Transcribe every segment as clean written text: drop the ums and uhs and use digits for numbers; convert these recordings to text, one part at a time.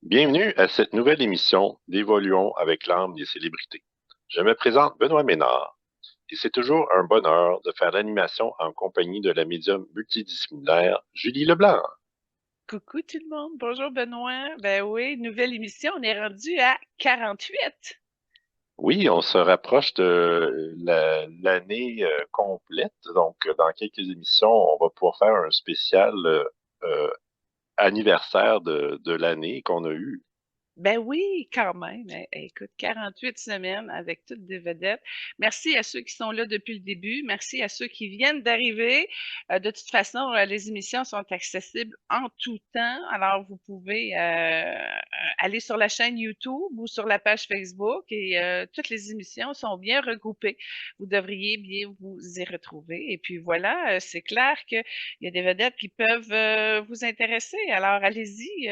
Bienvenue à cette nouvelle émission d'Évoluons avec l'âme des célébrités. Je me présente Benoît Ménard et c'est toujours un bonheur de faire l'animation en compagnie de la médium multidisciplinaire Julie Leblanc. Coucou tout le monde, bonjour Benoît. Ben oui, nouvelle émission, on est rendu à 48. Oui, on se rapproche de l'année complète, donc dans quelques émissions, on va pouvoir faire un spécial euh, anniversaire de l'année qu'on a eue. Ben oui, quand même. Écoute, 48 semaines avec toutes des vedettes. Merci à ceux qui sont là depuis le début. Merci à ceux qui viennent d'arriver. De toute façon, les émissions sont accessibles en tout temps. Alors, vous pouvez aller sur la chaîne YouTube ou sur la page Facebook et toutes les émissions sont bien regroupées. Vous devriez bien vous y retrouver. Et puis voilà, c'est clair qu'il y a des vedettes qui peuvent vous intéresser. Alors, allez-y.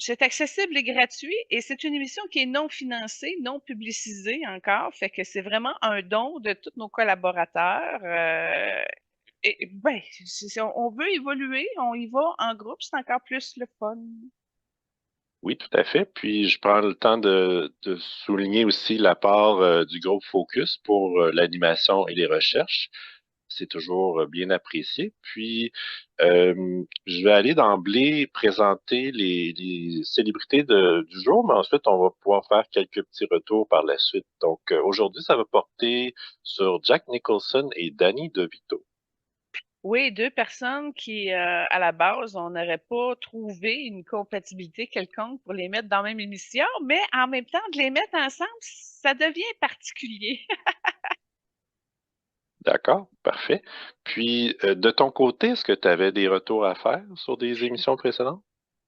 C'est accessible et gratuit et c'est une émission qui est non financée, non publicisée encore, fait que c'est vraiment un don de tous nos collaborateurs. Et ben, si on veut évoluer, on y va en groupe, c'est encore plus le fun. Oui, tout à fait. Puis je prends le temps de souligner aussi la part du groupe Focus pour l'animation et les recherches. C'est toujours bien apprécié. Puis je vais aller d'emblée présenter les célébrités du jour, mais ensuite on va pouvoir faire quelques petits retours par la suite. Donc aujourd'hui, ça va porter sur Jack Nicholson et Danny DeVito. Oui, 2 personnes qui, à la base, on n'aurait pas trouvé une compatibilité quelconque pour les mettre dans la même émission, mais en même temps, de les mettre ensemble, ça devient particulier. D'accord, parfait. Puis de ton côté, est-ce que tu avais des retours à faire sur des émissions précédentes?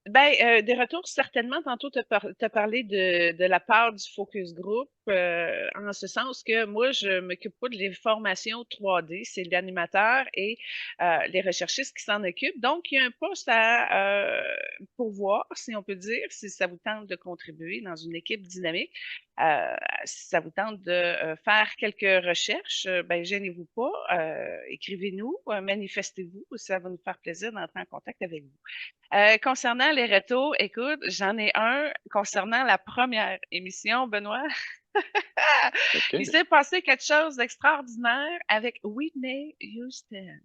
Ben, des retours certainement. Tantôt, tu as parlé de la part du focus group, en ce sens que moi, je m'occupe pas de les formations 3D, c'est l'animateur et les recherchistes qui s'en occupent. Donc, il y a un poste à pourvoir, si on peut dire, si ça vous tente de contribuer dans une équipe dynamique. Si ça vous tente de faire quelques recherches, ben, gênez-vous pas, écrivez-nous, manifestez-vous, ça va nous faire plaisir d'entrer en contact avec vous. Concernant les rétos, écoute, j'en ai un concernant la première émission, Benoît. Il OK, s'est passé quelque chose d'extraordinaire avec Whitney Houston.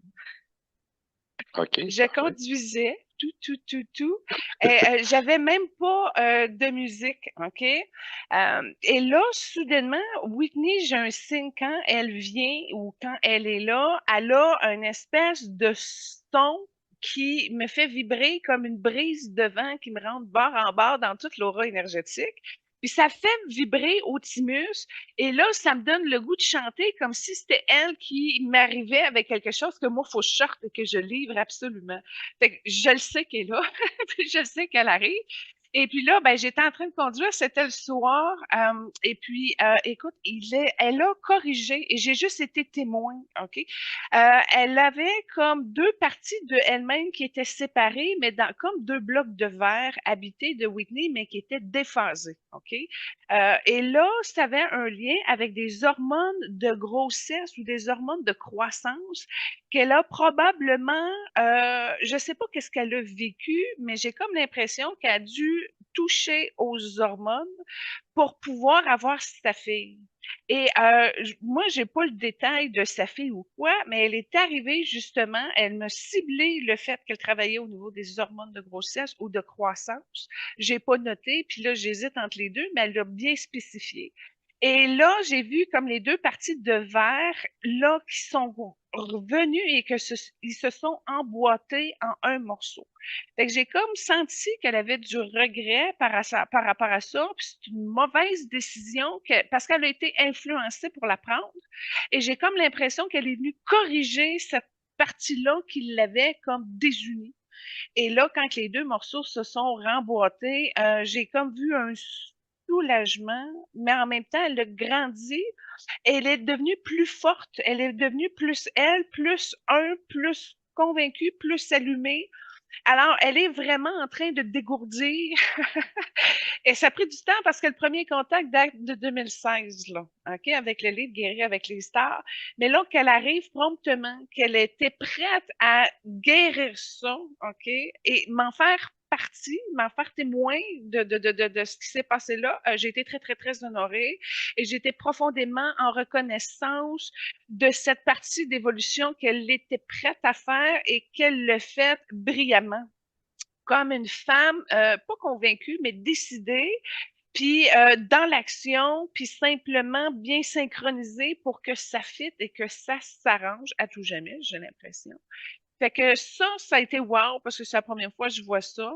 OK, Je parfait. conduisais, tout, et j'avais même pas de musique, OK? Et là, soudainement, Whitney, j'ai un signe quand elle vient ou quand elle est là, elle a une espèce de son qui me fait vibrer comme une brise de vent qui me rentre bord en bord dans toute l'aura énergétique. Puis ça fait vibrer au thymus. Et là, ça me donne le goût de chanter comme si c'était elle qui m'arrivait avec quelque chose que moi, il faut que je sorte et que je livre absolument. Fait que je le sais qu'elle est là, puis je le sais qu'elle arrive. Et puis là, ben, j'étais en train de conduire, c'était le soir. Et puis, écoute, elle a corrigé et j'ai juste été témoin, OK? Elle avait comme deux parties de elle-même qui étaient séparées, mais dans, comme deux blocs de verre habités de Whitney, mais qui étaient déphasés, OK? Et là, ça avait un lien avec des hormones de grossesse ou des hormones de croissance qu'elle a probablement, je ne sais pas qu'est-ce qu'elle a vécu, mais j'ai comme l'impression qu'elle a dû toucher aux hormones pour pouvoir avoir sa fille. Et moi, j'ai pas le détail de sa fille ou quoi, mais elle est arrivée justement, elle m'a ciblé le fait qu'elle travaillait au niveau des hormones de grossesse ou de croissance. J'ai pas noté, puis là, j'hésite entre les deux, mais elle l'a bien spécifié. Et là, j'ai vu comme les deux parties de verre, là, qui sont revenus et ils se sont emboîtés en un morceau. Fait que j'ai comme senti qu'elle avait du regret par rapport à ça, puis c'est une mauvaise décision parce qu'elle a été influencée pour la prendre. Et j'ai comme l'impression qu'elle est venue corriger cette partie-là qui l'avait comme désunie. Et là, quand les deux morceaux se sont remboîtés, j'ai comme vu un soulagement, mais en même temps, elle a grandi. Elle est devenue plus forte. Elle est devenue plus elle, plus un, plus convaincue, plus allumée. Alors, elle est vraiment en train de dégourdir. Et ça a pris du temps parce que le premier contact date de 2016, là, OK, avec le livre Guérir avec les stars. Mais là, qu'elle arrive promptement, qu'elle était prête à guérir ça, OK, et m'en faire partie, m'en faire témoin de ce qui s'est passé là. J'ai été très, très, très honorée et j'étais profondément en reconnaissance de cette partie d'évolution qu'elle était prête à faire et qu'elle le fait brillamment. Comme une femme, pas convaincue, mais décidée, puis dans l'action, puis simplement bien synchronisée pour que ça fitte et que ça s'arrange à tout jamais, j'ai l'impression. Fait que ça a été wow parce que c'est la première fois que je vois ça.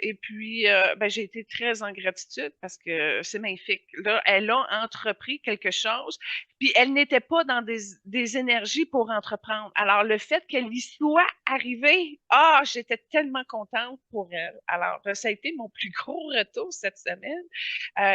Et puis, ben, j'ai été très en gratitude parce que c'est magnifique. Là, elle a entrepris quelque chose, puis elle n'était pas dans des énergies pour entreprendre. Alors, le fait qu'elle y soit arrivée, j'étais tellement contente pour elle. Alors, ça a été mon plus gros retour cette semaine.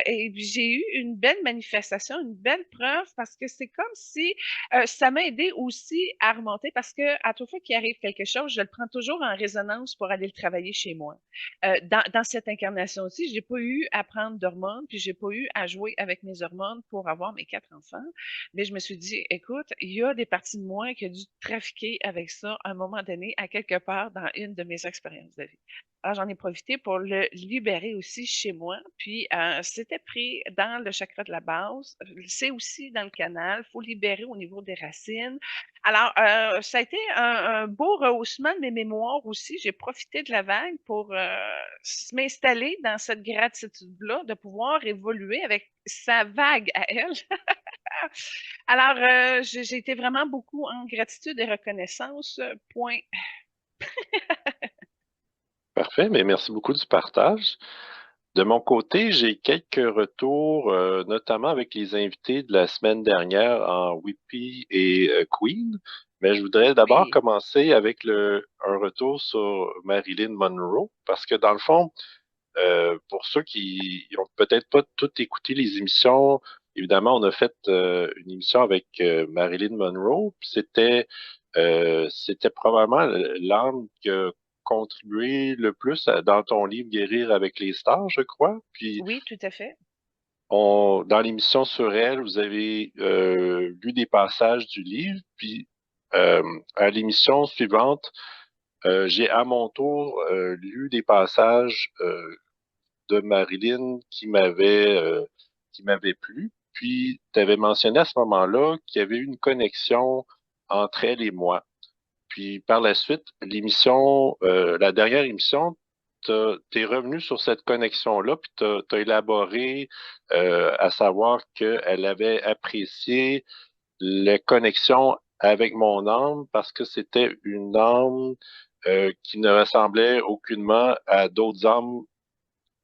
Et puis, j'ai eu une belle manifestation, une belle preuve parce que c'est comme si ça m'a aidé aussi à remonter parce que à toute fois qu'il arrive quelque chose, je le prends toujours en résonance pour aller le travailler chez moi. Dans cette incarnation aussi, j'ai pas eu à prendre d'hormones, puis j'ai pas eu à jouer avec mes hormones pour avoir mes 4 enfants. Mais je me suis dit, écoute, il y a des parties de moi qui ont dû trafiquer avec ça à un moment donné, à quelque part dans une de mes expériences de vie. Alors, j'en ai profité pour le libérer aussi chez moi. Puis, c'était pris dans le chakra de la base. C'est aussi dans le canal. Il faut libérer au niveau des racines. Alors, ça a été un beau rehaussement de mes mémoires aussi. J'ai profité de la vague pour m'installer dans cette gratitude-là, de pouvoir évoluer avec sa vague à elle. Alors, j'ai été vraiment beaucoup en gratitude et reconnaissance. Point. Parfait, mais merci beaucoup du partage. De mon côté, j'ai quelques retours, notamment avec les invités de la semaine dernière en Whippy et Queen. Mais je voudrais d'abord Oui, commencer avec un retour sur Marilyn Monroe, parce que dans le fond, pour ceux qui n'ont peut-être pas tout écouté les émissions, évidemment, on a fait une émission avec Marilyn Monroe, puis c'était probablement l'âme qui a contribué le plus dans ton livre Guérir avec les stars, je crois. Puis oui, tout à fait. dans l'émission sur elle, vous avez lu des passages du livre, puis à l'émission suivante, j'ai à mon tour lu des passages de Marilyn qui m'avait plu. Puis, tu avais mentionné à ce moment-là qu'il y avait eu une connexion entre elle et moi. Puis, par la suite, la dernière émission, t'es revenu sur cette connexion-là, puis t'as élaboré à savoir qu'elle avait apprécié la connexion avec mon âme parce que c'était une âme qui ne ressemblait aucunement à d'autres âmes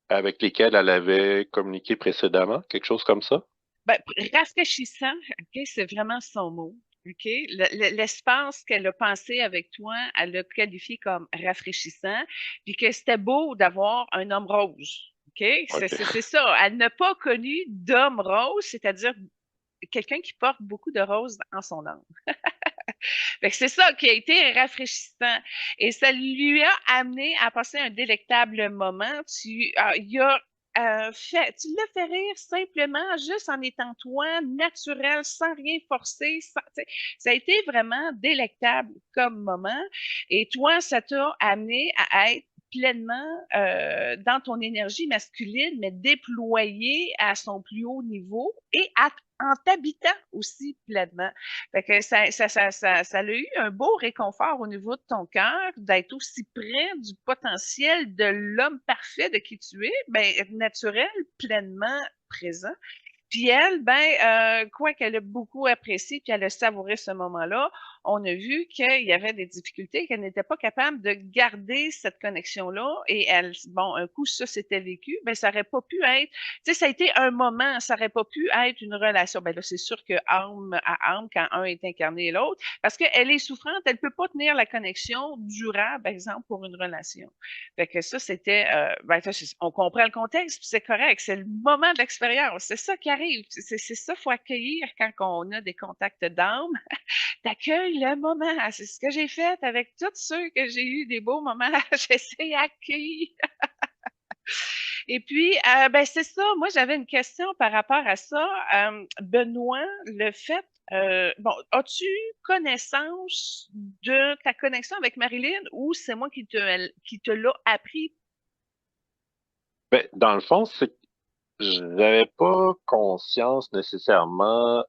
avec lesquels elle avait communiqué précédemment, quelque chose comme ça? Ben, rafraîchissant, OK, c'est vraiment son mot. OK? L'espace qu'elle a pensé avec toi, elle l'a qualifié comme rafraîchissant, puis que c'était beau d'avoir un homme rose. OK? C'est OK. ça. Elle n'a pas connu d'homme rose, c'est-à-dire quelqu'un qui porte beaucoup de roses en son âme. Fait que c'est ça qui a été rafraîchissant. Et ça lui a amené à passer un délectable moment. Tu l'as fait rire simplement, juste en étant toi, naturel, sans rien forcer. Ça a été vraiment délectable comme moment. Et toi, ça t'a amené à être pleinement dans ton énergie masculine, mais déployée à son plus haut niveau et en t'habitant aussi pleinement. Fait que ça a eu un beau réconfort au niveau de ton cœur d'être aussi près du potentiel de l'homme parfait de qui tu es, ben, naturel, pleinement présent. Puis elle, ben, quoi qu'elle a beaucoup apprécié, puis elle a savouré ce moment-là, on a vu qu'il y avait des difficultés, qu'elle n'était pas capable de garder cette connexion-là. Et elle, bon, un coup, ça s'était vécu, ben, ça aurait pas pu être, tu sais, ça a été un moment, ça aurait pas pu être une relation. Ben là, c'est sûr que âme à âme, quand un est incarné et l'autre, parce qu'elle est souffrante, elle peut pas tenir la connexion durable, par exemple, pour une relation. Fait que ça, c'était, ben, on comprend le contexte, puis c'est correct, c'est le moment de l'expérience, c'est ça qui arrive, c'est ça qu'il faut accueillir quand on a des contacts d'âme. T'accueilles le moment. C'est ce que j'ai fait avec tous ceux que j'ai eu des beaux moments. J'essaie d'accueillir. Et puis, ben, c'est ça. Moi, j'avais une question par rapport à ça. Benoît, le fait, bon, as-tu connaissance de ta connexion avec Marilyn ou c'est moi qui te l'a appris Ben, dans le fond, c'est que je n'avais pas conscience nécessairement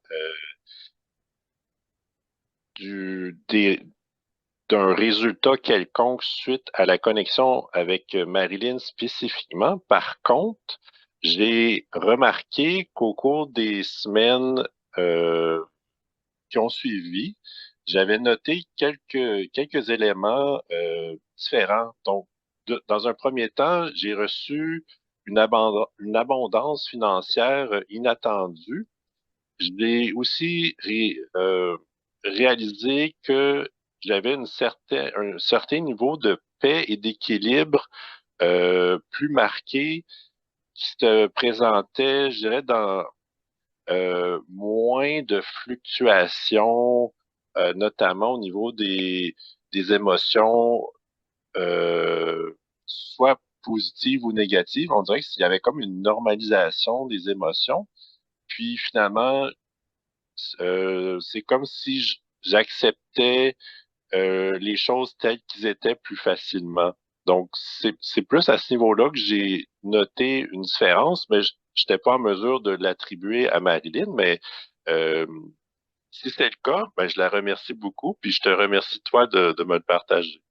du, des, d'un résultat quelconque suite à la connexion avec Marilyn spécifiquement. Par contre, j'ai remarqué qu'au cours des semaines euh, qui ont suivi, j'avais noté quelques éléments différents. Donc, dans un premier temps, j'ai reçu une abondance financière inattendue. J'ai aussi réalisé que j'avais un certain niveau de paix et d'équilibre plus marqué qui se présentait, je dirais, dans moins de fluctuations, notamment au niveau des émotions, soit positives ou négatives. On dirait qu'il y avait comme une normalisation des émotions. Puis finalement, c'est comme si j'acceptais les choses telles qu'ils étaient plus facilement. Donc, c'est plus à ce niveau-là que j'ai noté une différence, mais je n'étais pas en mesure de l'attribuer à Marilyn, mais euh, si c'est le cas, ben, je la remercie beaucoup, puis je te remercie toi de me le partager.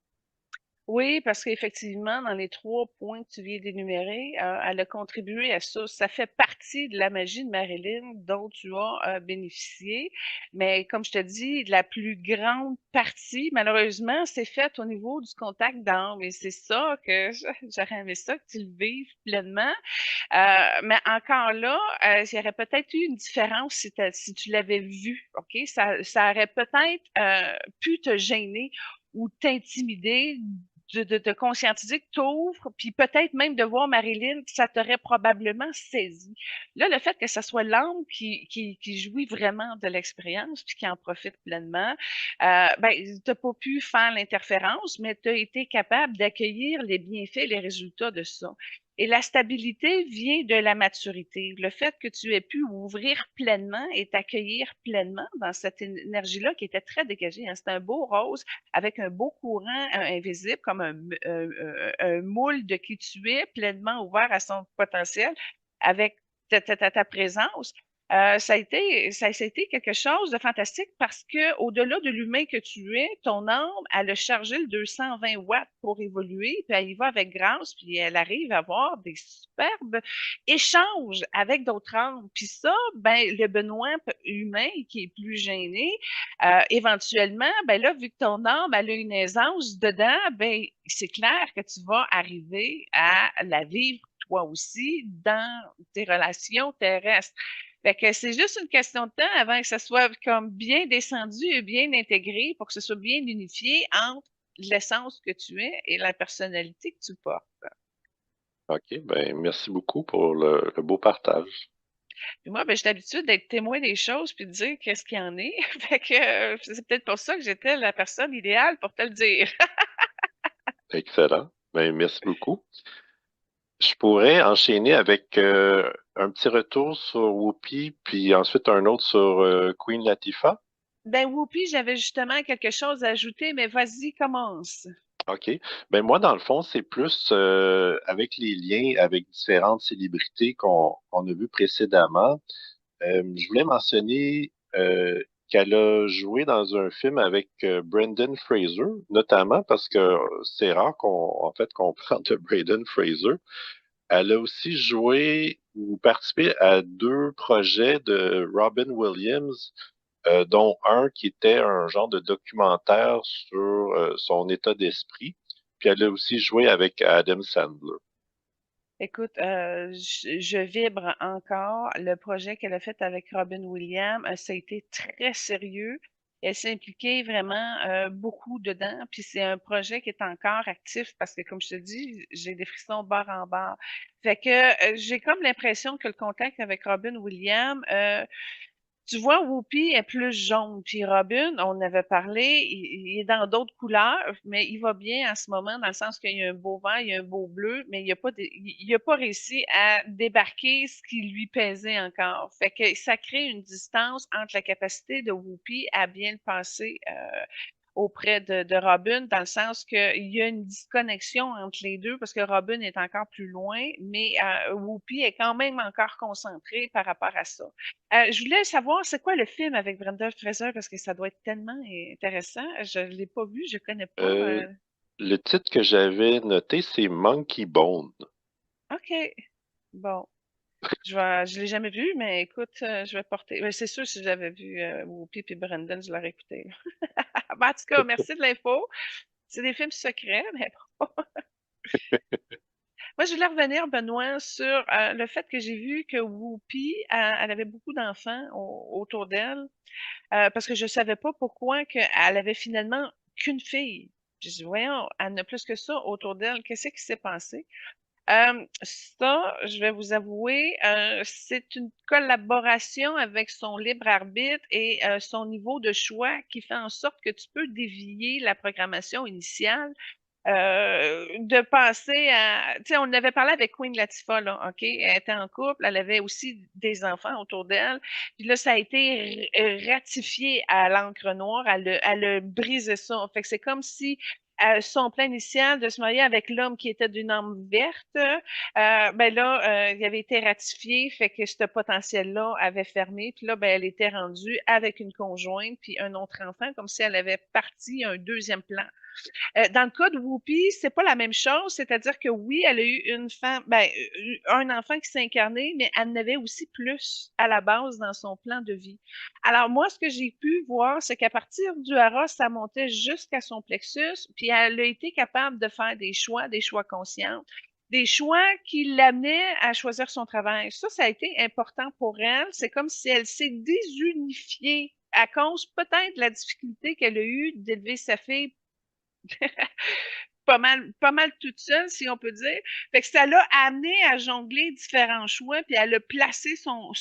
Oui, parce qu'effectivement, dans les 3 points que tu viens d'énumérer, elle a contribué à ça. Ça fait partie de la magie de Marilyn dont tu as, bénéficié. Mais comme je te dis, la plus grande partie, malheureusement, c'est faite au niveau du contact d'âme et c'est ça que j'aurais aimé ça que tu le vives pleinement. Mais encore là, il y aurait peut-être eu une différence si tu l'avais vu, OK? Ça aurait peut-être, pu te gêner ou t'intimider de te conscientiser que tu ouvres, puis peut-être même de voir Marilyn, ça t'aurait probablement saisi. Là, le fait que ça soit l'âme qui jouit vraiment de l'expérience, puis qui en profite pleinement, ben, tu n'as pas pu faire l'interférence, mais tu as été capable d'accueillir les bienfaits, les résultats de ça. Et la stabilité vient de la maturité. Le fait que tu aies pu ouvrir pleinement et t'accueillir pleinement dans cette énergie-là qui était très dégagée. Hein. C'est un beau rose avec un beau courant invisible, comme un moule de qui tu es, pleinement ouvert à son potentiel, avec ta présence. Ça a été quelque chose de fantastique parce que au-delà de l'humain que tu es, ton âme, elle a chargé le 220 watts pour évoluer, puis elle y va avec grâce, puis elle arrive à avoir des superbes échanges avec d'autres âmes. Puis ça, ben, le Benoît humain qui est plus gêné, éventuellement, ben là, vu que ton âme, elle a une aisance dedans, ben, c'est clair que tu vas arriver à la vivre toi aussi dans tes relations terrestres. Fait que c'est juste une question de temps avant que ça soit comme bien descendu et bien intégré pour que ce soit bien unifié entre l'essence que tu es et la personnalité que tu portes. OK, ben merci beaucoup pour le beau partage. Puis moi, ben, j'ai l'habitude d'être témoin des choses puis de dire qu'est-ce qu'il y en est. Fait que c'est peut-être pour ça que j'étais la personne idéale pour te le dire. Excellent. Ben merci beaucoup. Je pourrais enchaîner avec un petit retour sur Whoopi, puis ensuite un autre sur Queen Latifah. Ben, Whoopi, j'avais justement quelque chose à ajouter, mais vas-y, commence. OK. Ben moi, dans le fond, c'est plus avec les liens avec différentes célébrités qu'on a vues précédemment. Je voulais mentionner qu'elle a joué dans un film avec Brendan Fraser, notamment parce que c'est rare en fait, qu'on parle de Brendan Fraser. Elle a aussi joué ou participé à deux projets de Robin Williams, dont un qui était un genre de documentaire sur son état d'esprit. Puis elle a aussi joué avec Adam Sandler. Écoute, je vibre encore. Le projet qu'elle a fait avec Robin Williams, ça a été très sérieux. Elle s'est impliquée vraiment beaucoup dedans. Puis c'est un projet qui est encore actif parce que, comme je te dis, j'ai des frissons barre en barre. Fait que j'ai comme l'impression que le contact avec Robin Williams, tu vois, Whoopi est plus jaune. Puis Robin, on avait parlé, il est dans d'autres couleurs, mais il va bien en ce moment, dans le sens qu'il y a un beau vert, il y a un beau bleu, mais il a pas réussi à débarquer ce qui lui pesait encore. Fait que ça crée une distance entre la capacité de Whoopi à bien le passer auprès de Robin, dans le sens qu'il y a une disconnexion entre les deux parce que Robin est encore plus loin, mais Whoopi est quand même encore concentrée par rapport à ça. Je voulais savoir, c'est quoi le film avec Brenda Fraser parce que ça doit être tellement intéressant. Je ne l'ai pas vu, je connais pas. Euh, le titre que j'avais noté, c'est Monkey Bone. OK. Bon. Je l'ai jamais vu, mais écoute, je vais porter. C'est sûr, si j'avais vu Whoopi et Brendan, je l'aurais écouté. Ben, en tout cas, merci de l'info. C'est des films secrets, mais bon. Moi, je voulais revenir, Benoît, sur le fait que j'ai vu que Whoopi, elle avait beaucoup d'enfants autour d'elle, parce que je savais pas pourquoi elle avait finalement qu'une fille. J'ai dit, voyons, elle n'a plus que ça autour d'elle. Qu'est-ce qui s'est passé? Ça, je vais vous avouer, c'est une collaboration avec son libre arbitre et son niveau de choix qui fait en sorte que tu peux dévier la programmation initiale, de passer à, tu sais, on avait parlé avec Queen Latifah, là, OK? Elle était en couple, elle avait aussi des enfants autour d'elle. Puis là, ça a été ratifié à l'encre noire. Elle a brisé ça. Fait que c'est comme si son plan initial de se marier avec l'homme qui était d'une âme verte, ben là, il avait été ratifié, fait que ce potentiel-là avait fermé. Puis là, ben, elle était rendue avec une conjointe puis un autre enfant, comme si elle avait parti un deuxième plan. Dans le cas de Whoopi, c'est pas la même chose, c'est-à-dire que oui, elle a eu une femme, ben, un enfant qui s'est incarné, mais elle en avait aussi plus à la base dans son plan de vie. Alors moi, ce que j'ai pu voir, c'est qu'à partir du hara, ça montait jusqu'à son plexus, puis elle a été capable de faire des choix conscients, des choix qui l'amenaient à choisir son travail. Ça a été important pour elle. C'est comme si elle s'est désunifiée à cause peut-être de la difficulté qu'elle a eue d'élever sa fille pas mal toute seule, si on peut dire. Fait que ça l'a amené à jongler différents choix, puis elle a placé son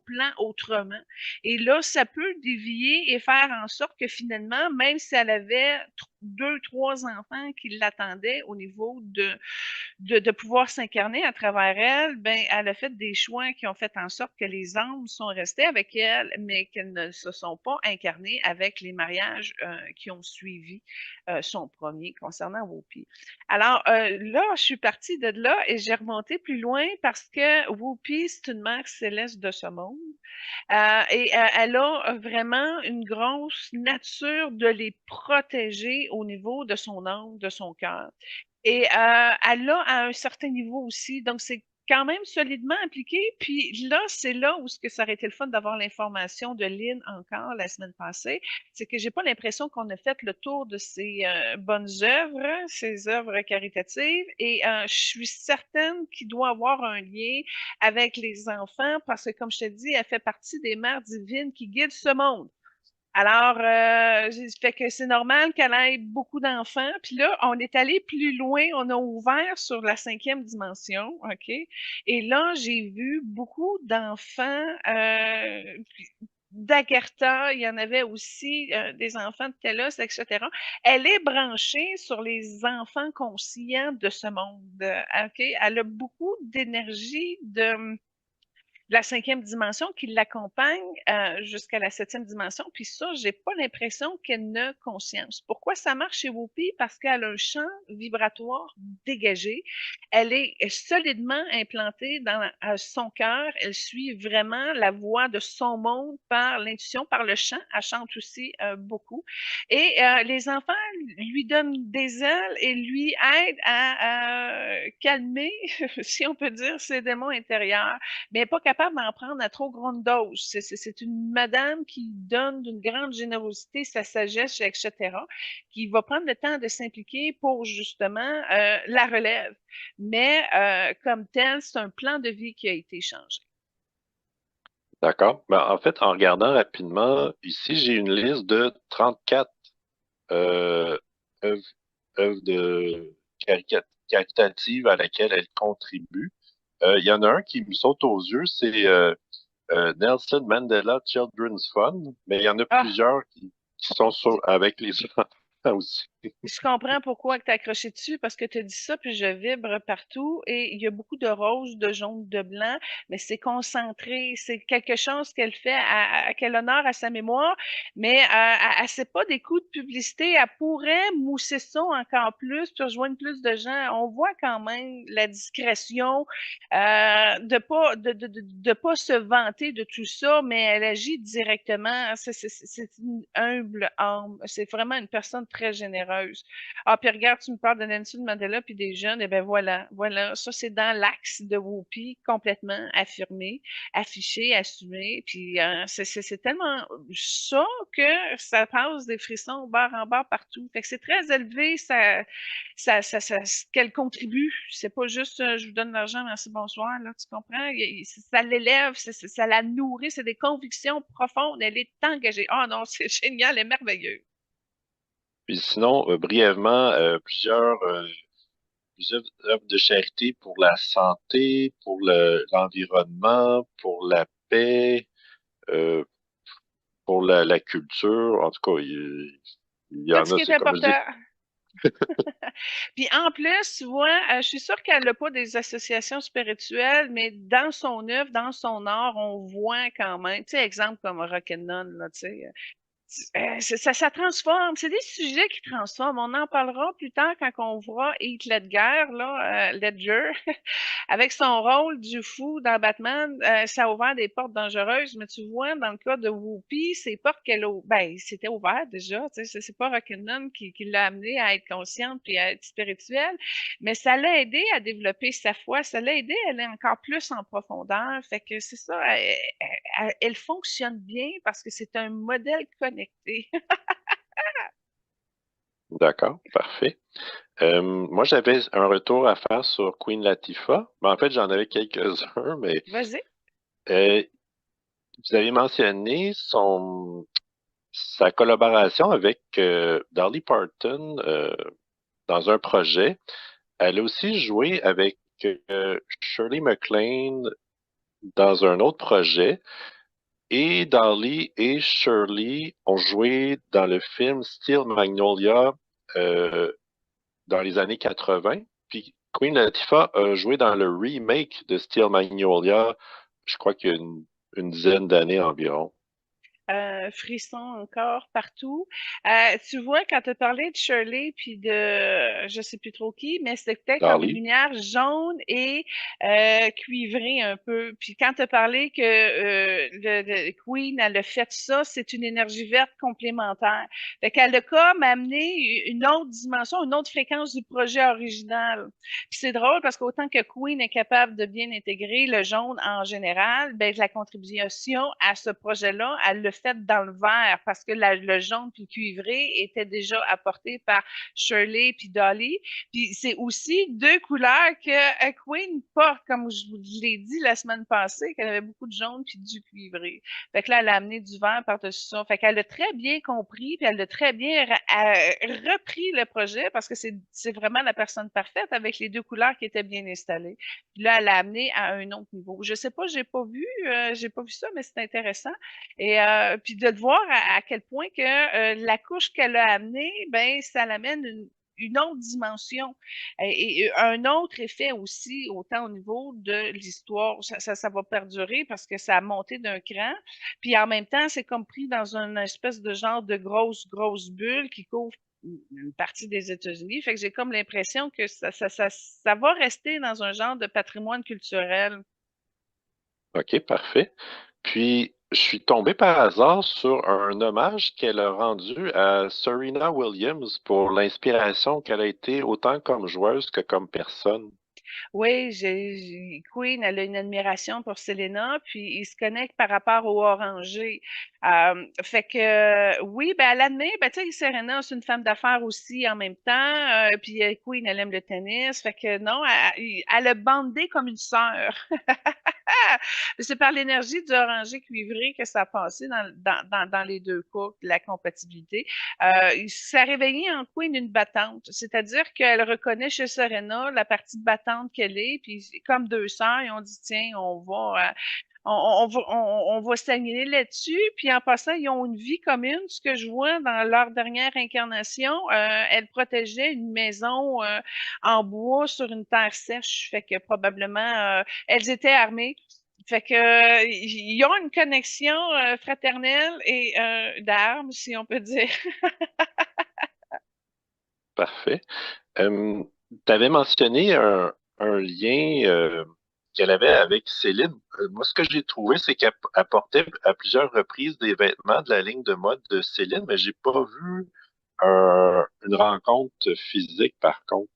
plan autrement. Et là, ça peut dévier et faire en sorte que finalement, même si elle avait deux, trois enfants qui l'attendaient au niveau de pouvoir s'incarner à travers elle, ben, elle a fait des choix qui ont fait en sorte que les âmes sont restées avec elle, mais qu'elles ne se sont pas incarnées avec les mariages qui ont suivi son premier concernant Whoopi. Alors là, je suis partie de là et j'ai remonté plus loin parce que Whoopi, c'est une mère céleste de ce monde. Et elle a vraiment une grosse nature de les protéger au niveau de son âme, de son cœur. Et elle l'a à un certain niveau aussi. Donc, c'est quand même solidement appliqué. Puis là, c'est là où ce que ça aurait été le fun d'avoir l'information de Lynn encore la semaine passée. C'est que j'ai pas l'impression qu'on a fait le tour de ses bonnes œuvres, ses œuvres caritatives. Et je suis certaine qu'il doit avoir un lien avec les enfants parce que, comme je te dis, elle fait partie des mères divines qui guident ce monde. Alors, fait que c'est normal qu'elle ait beaucoup d'enfants. Puis là, on est allé plus loin, on a ouvert sur la cinquième dimension, OK? Et là, j'ai vu beaucoup d'enfants d'Agartha, il y en avait aussi des enfants de Telos, etc. Elle est branchée sur les enfants conscients de ce monde, OK? Elle a beaucoup d'énergie de la cinquième dimension qui l'accompagne jusqu'à la septième dimension. Puis ça, j'ai pas l'impression qu'elle n'a conscience. Pourquoi ça marche chez Whoopi? Parce qu'elle a un champ vibratoire dégagé. Elle est solidement implantée dans son cœur. Elle suit vraiment la voie de son monde par l'intuition, par le chant. Elle chante aussi beaucoup. Et les enfants lui donnent des ailes et lui aident à calmer, si on peut dire, ses démons intérieurs, mais elle n'est pas capable d'en prendre à trop grande dose. C'est une madame qui donne d'une grande générosité sa sagesse, etc., qui va prendre le temps de s'impliquer pour justement la relève. Mais comme tel, c'est un plan de vie qui a été changé. D'accord. Ben, en fait, en regardant rapidement, ici, j'ai une liste de 34 euh, œuvres, œuvres de caritatives à laquelle elle contribue. Il y en a un qui me saute aux yeux, c'est Nelson Mandela Children's Fund, mais il y en a Ah, plusieurs qui sont avec les enfants aussi. Je comprends pourquoi tu as accroché dessus, parce que tu as dit ça, puis je vibre partout et il y a beaucoup de rose, de jaune, de blanc, mais c'est concentré, c'est quelque chose qu'elle fait à quel honneur à sa mémoire, mais elle sait pas des coups de publicité, elle pourrait mousser ça encore plus, puis rejoindre plus de gens. On voit quand même la discrétion, de pas se vanter de tout ça, mais elle agit directement. C'est une humble âme. C'est vraiment une personne très généreuse. Ah, puis regarde, tu me parles de Nelson Mandela puis des jeunes, et ben voilà, voilà, ça c'est dans l'axe de Whoopi, complètement affirmé, affiché, assumé, puis c'est tellement ça que ça passe des frissons barre en barre partout. Fait que c'est très élevé, ce qu'elle contribue. C'est pas juste je vous donne de l'argent, merci, bonsoir, là, tu comprends? Ça l'élève, ça la nourrit, c'est des convictions profondes, elle est engagée. Ah non, c'est génial et merveilleux. Puis sinon, brièvement, plusieurs œuvres de charité pour la santé, pour l'environnement, pour la paix, euh, pour la culture. En tout cas, il y Tout en ce a, qui est c'est comme je dis. important. Puis en plus, tu vois, je suis sûre qu'elle n'a pas des associations spirituelles, mais dans son œuvre, dans son art, on voit quand même, tu sais, exemple comme Rock'n'None, là, tu sais, ça transforme. C'est des sujets qui transforment. On en parlera plus tard quand on verra Heath Ledger, là, Ledger, avec son rôle du fou dans Batman. Ça a ouvert des portes dangereuses, mais tu vois, dans le cas de Whoopi, ces portes qu'elle a, ben, c'était ouvert déjà. Tu sais, c'est pas Rock'n'None qui l'a amené à être consciente puis à être spirituelle, mais ça l'a aidé à développer sa foi. Ça l'a aidé à aller encore plus en profondeur. Fait que c'est ça. Elle fonctionne bien parce que c'est un modèle connecté. D'accord, parfait. Moi, j'avais un retour à faire sur Queen Latifah. En fait, j'en avais quelques-uns, mais Vas-y. euh, vous avez mentionné sa collaboration avec Dolly Parton dans un projet. Elle a aussi joué avec Shirley MacLaine dans un autre projet. Et Dolly et Shirley ont joué dans le film Steel Magnolia euh, dans les années 80. Puis Queen Latifah a joué dans le remake de Steel Magnolia, je crois qu'il y a une dizaine d'années environ. Frissons encore partout. Tu vois, quand tu as parlé de Shirley puis de je sais plus trop qui, mais c'était comme une Dolly, lumière jaune et cuivrée un peu. Puis quand tu as parlé que le Queen, elle a fait ça, c'est une énergie verte complémentaire. Fait qu'elle a comme amené une autre dimension, une autre fréquence du projet original. Puis c'est drôle parce qu'autant que Queen est capable de bien intégrer le jaune en général, ben la contribution à ce projet-là, elle le fait dans le vert parce que le jaune puis le cuivré était déjà apporté par Shirley puis Dolly. Puis c'est aussi deux couleurs que Queen porte, comme je vous l'ai dit la semaine passée, qu'elle avait beaucoup de jaune puis du cuivré. Fait que là, elle a amené du vert par-dessus ça. Fait qu'elle a très bien compris, puis elle a très bien repris le projet parce que c'est vraiment la personne parfaite avec les deux couleurs qui étaient bien installées. Puis là, elle l'a amené à un autre niveau. Je sais pas, j'ai pas vu ça, mais c'est intéressant. Et puis de voir à quel point que la couche qu'elle a amenée, ben ça l'amène une autre dimension et un autre effet aussi, autant au niveau de l'histoire. Ça va perdurer parce que ça a monté d'un cran. Puis en même temps, c'est comme pris dans une espèce de genre de grosse bulle qui couvre une partie des États-Unis. Fait que j'ai comme l'impression que ça va rester dans un genre de patrimoine culturel. OK, parfait. Puis, je suis tombé par hasard sur un hommage qu'elle a rendu à Serena Williams pour l'inspiration qu'elle a été autant comme joueuse que comme personne. Oui, Queen, elle a une admiration pour Selena, puis il se connecte par rapport au orangé. Fait que oui, ben elle admet, ben tu sais, Serena, c'est une femme d'affaires aussi en même temps, puis Queen, elle aime le tennis. Fait que non, elle a bandé comme une sœur. C'est par l'énergie du orangé cuivré que ça a passé dans les deux cas, la compatibilité. Ça a réveillé en Queen une battante, c'est-à-dire qu'elle reconnaît chez Serena la partie de battante qu'elle est, puis comme deux sœurs, ils ont dit, tiens, on va s'aligner là-dessus. Puis en passant, ils ont une vie commune. Ce que je vois dans leur dernière incarnation, elles protégeaient une maison en bois sur une terre sèche. Fait que probablement, elles étaient armées. Fait que ils ont une connexion fraternelle et d'armes, si on peut dire. Parfait. Tu avais mentionné un lien qu'elle avait avec Céline. Moi, ce que j'ai trouvé, c'est qu'elle portait à plusieurs reprises des vêtements de la ligne de mode de Céline, mais j'ai pas vu une rencontre physique, par contre.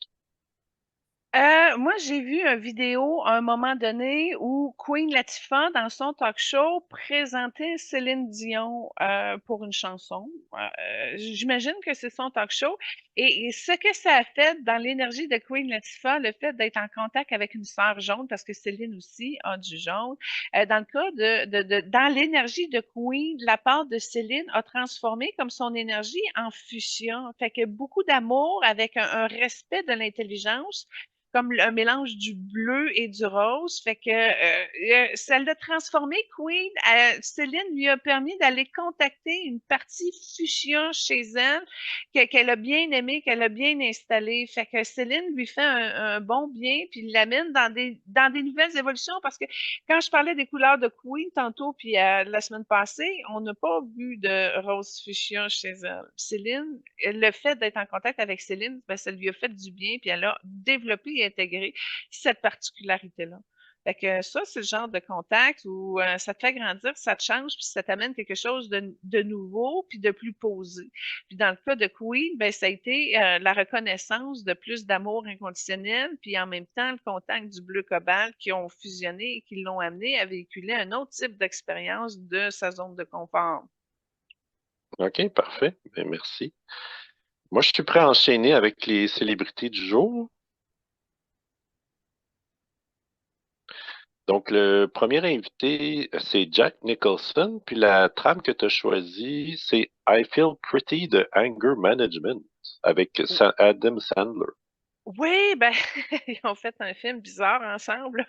Moi, j'ai vu une vidéo à un moment donné où Queen Latifah, dans son talk show, présentait Céline Dion pour une chanson. J'imagine que c'est son talk show. Et ce que ça a fait dans l'énergie de Queen Latifah, le fait d'être en contact avec une sœur jaune, parce que Céline aussi a du jaune, dans le cas dans l'énergie de Queen, la part de Céline a transformé comme son énergie en fusion. Fait que beaucoup d'amour avec un respect de l'intelligence comme un mélange du bleu et du rose. Fait que ça l'a transformé. Queen, Céline lui a permis d'aller contacter une partie fuchsia chez elle qu'elle a bien aimée, qu'elle a bien installée. Fait que Céline lui fait un bon bien, puis l'amène dans des nouvelles évolutions. Parce que quand je parlais des couleurs de Queen tantôt, puis la semaine passée, on n'a pas vu de rose fuchsia chez elle. Céline, le fait d'être en contact avec Céline, ben, ça lui a fait du bien, puis elle a développé et intégré cette particularité-là. Fait que ça, c'est le genre de contact où ça te fait grandir, ça te change, puis ça t'amène quelque chose de nouveau, puis de plus posé. Puis dans le cas de Queen, ben, ça a été la reconnaissance de plus d'amour inconditionnel, puis en même temps, le contact du bleu cobalt qui ont fusionné et qui l'ont amené à véhiculer un autre type d'expérience de sa zone de confort. OK, parfait. Ben, merci. Moi, je suis prêt à enchaîner avec les célébrités du jour. Donc, le premier invité, c'est Jack Nicholson. Puis la trame que tu as choisie, c'est I Feel Pretty de Anger Management avec Adam Sandler. Oui, ben, ils ont fait un film bizarre ensemble.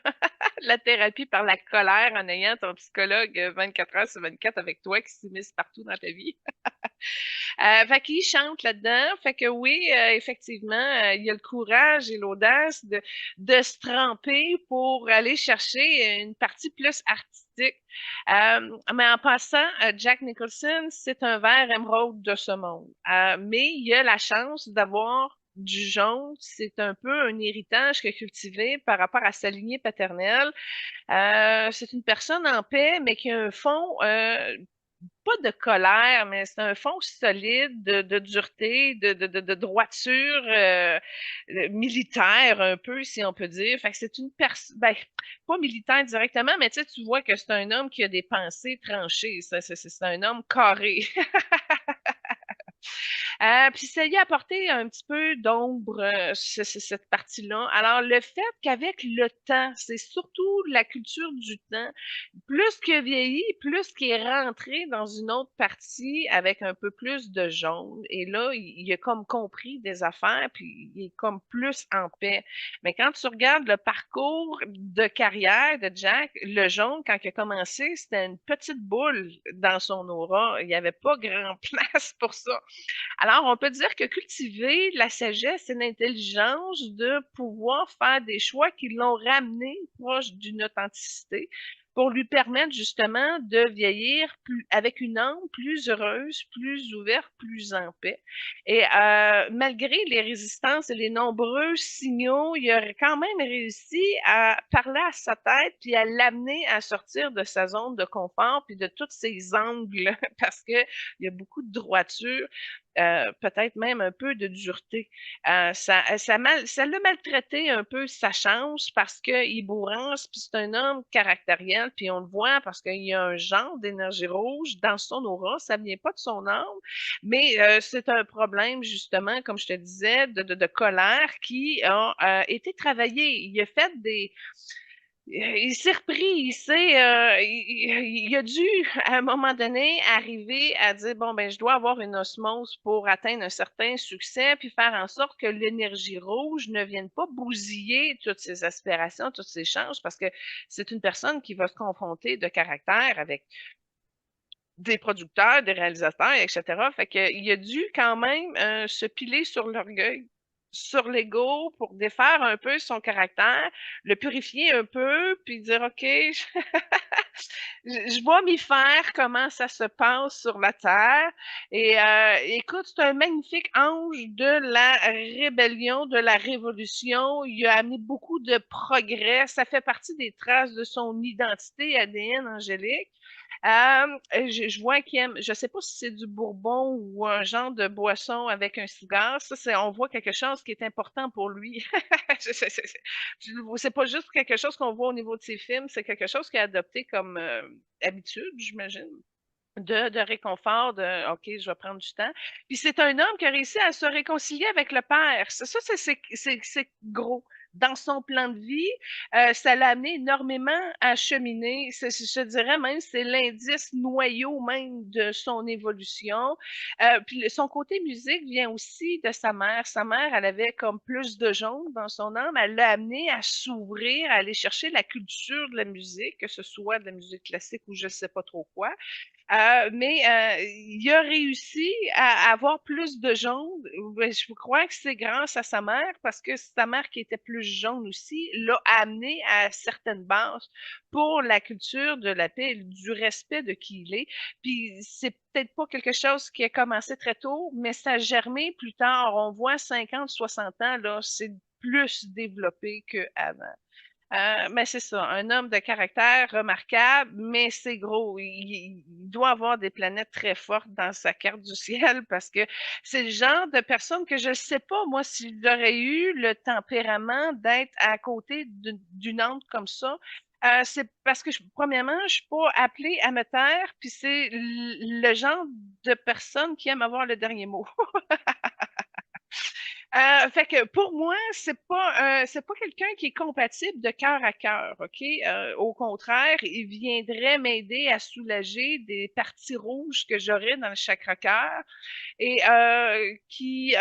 La thérapie par la colère en ayant ton psychologue 24 heures sur 24 avec toi qui s'immisce partout dans ta vie. Fait qu'il chante là-dedans. Fait que oui, effectivement, il y a le courage et l'audace de se tremper pour aller chercher une partie plus artistique. Mais en passant, Jack Nicholson, c'est un verre émeraude de ce monde. Mais il a la chance d'avoir du jaune, c'est un peu un héritage qu'il a cultivé par rapport à sa lignée paternelle. C'est une personne en paix, mais qui a un fond pas de colère, mais c'est un fond solide de dureté, de droiture militaire un peu, si on peut dire. Fait que c'est une personne, ben, pas militaire directement, mais tu sais, tu vois que c'est un homme qui a des pensées tranchées. C'est un homme carré. Puis ça y a apporté un petit peu d'ombre, cette partie-là. Alors, le fait qu'avec le temps, c'est surtout la culture du temps, plus que vieilli, plus qu'il est rentré dans une autre partie avec un peu plus de jaune. Et là, il a comme compris des affaires, puis il est comme plus en paix. Mais quand tu regardes le parcours de carrière de Jack, le jaune, quand il a commencé, c'était une petite boule dans son aura. Il n'y avait pas grand place pour ça. Alors, on peut dire que cultiver la sagesse et l'intelligence de pouvoir faire des choix qui l'ont ramené proche d'une authenticité pour lui permettre justement de vieillir avec une âme plus heureuse, plus ouverte, plus en paix. Et malgré les résistances et les nombreux signaux, il a quand même réussi à parler à sa tête puis à l'amener à sortir de sa zone de confort puis de tous ses angles parce qu'il y a beaucoup de droiture peut-être même un peu de dureté. Ça l'a maltraité un peu sa chance parce qu'il bourrance, puis c'est un homme caractériel, puis on le voit parce qu'il y a un genre d'énergie rouge dans son aura, ça vient pas de son âme, mais c'est un problème justement, comme je te disais, de colère qui a été travaillé. Il a fait il s'est repris, il a dû, à un moment donné, arriver à dire, bon, ben, je dois avoir une osmose pour atteindre un certain succès, puis faire en sorte que l'énergie rouge ne vienne pas bousiller toutes ses aspirations, toutes ses chances, parce que c'est une personne qui va se confronter de caractère avec des producteurs, des réalisateurs, etc. Fait qu'il a dû quand même se piler sur l'orgueil, sur l'ego pour défaire un peu son caractère, le purifier un peu, puis dire OK, je vais m'y faire comment ça se passe sur la terre. Et écoute, c'est un magnifique ange de la rébellion, de la révolution. Il a amené beaucoup de progrès. Ça fait partie des traces de son identité ADN angélique. Je vois qu'il aime, je sais pas si c'est du bourbon ou un genre de boisson avec un cigare. Ça, c'est, on voit quelque chose qui est important pour lui. C'est pas juste quelque chose qu'on voit au niveau de ses films, c'est quelque chose qu'il a adopté comme habitude, j'imagine. De réconfort, de OK, je vais prendre du temps. Puis c'est un homme qui a réussi à se réconcilier avec le père. C'est gros. Dans son plan de vie, ça l'a amené énormément à cheminer. Je dirais même, c'est l'indice noyau même de son évolution. Puis son côté musique vient aussi de sa mère. Sa mère, elle avait comme plus de jaune dans son âme. Elle l'a amené à s'ouvrir, à aller chercher la culture de la musique, que ce soit de la musique classique ou je ne sais pas trop quoi. Mais il a réussi à avoir plus de jaune. Ben, je crois que c'est grâce à sa mère, parce que sa mère qui était plus jaune aussi l'a amené à certaines bases pour la culture de la paix et du respect de qui il est. Puis c'est peut-être pas quelque chose qui a commencé très tôt, mais ça a germé plus tard. On voit 50, 60 ans, là, c'est plus développé qu'avant. Mais c'est ça, un homme de caractère remarquable, mais c'est gros. Il doit avoir des planètes très fortes dans sa carte du ciel parce que c'est le genre de personne que je ne sais pas, moi, si j'aurais eu le tempérament d'être à côté d'une âme comme ça. C'est parce que, premièrement, je suis pas appelée à me taire, puis c'est le genre de personne qui aime avoir le dernier mot. Fait que pour moi, c'est pas quelqu'un qui est compatible de cœur à cœur, OK? Au contraire, il viendrait m'aider à soulager des parties rouges que j'aurais dans le chakra cœur et qui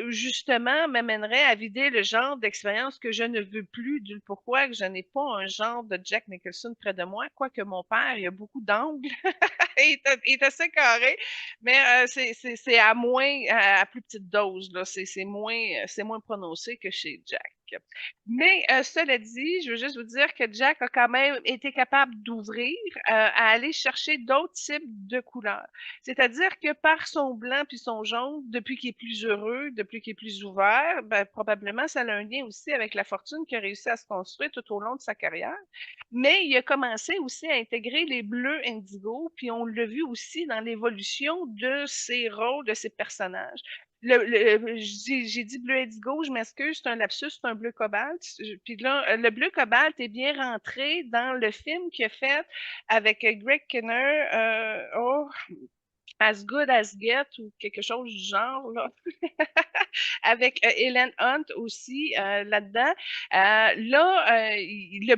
justement m'amènerait à vider le genre d'expérience que je ne veux plus, du pourquoi que je n'ai pas un genre de Jack Nicholson près de moi, quoique mon père, il a beaucoup d'angles, il est assez carré, mais c'est à moins, à plus petite dose, là, c'est moins prononcé que chez Jack. Mais cela dit, je veux juste vous dire que Jack a quand même été capable d'ouvrir à aller chercher d'autres types de couleurs. C'est-à-dire que par son blanc puis son jaune, depuis qu'il est plus heureux, depuis qu'il est plus ouvert, ben, probablement ça a un lien aussi avec la fortune qu'il a réussi à se construire tout au long de sa carrière. Mais il a commencé aussi à intégrer les bleus indigo, puis on l'a vu aussi dans l'évolution de ses rôles, de ses personnages. J'ai dit bleu indigo, je m'excuse, c'est un lapsus, c'est un bleu cobalt. Puis là, le bleu cobalt est bien rentré dans le film qu'il a fait avec Greg Kinnear. Oh, As Good As Get ou quelque chose du genre, là. Avec Helen Hunt aussi là-dedans. Le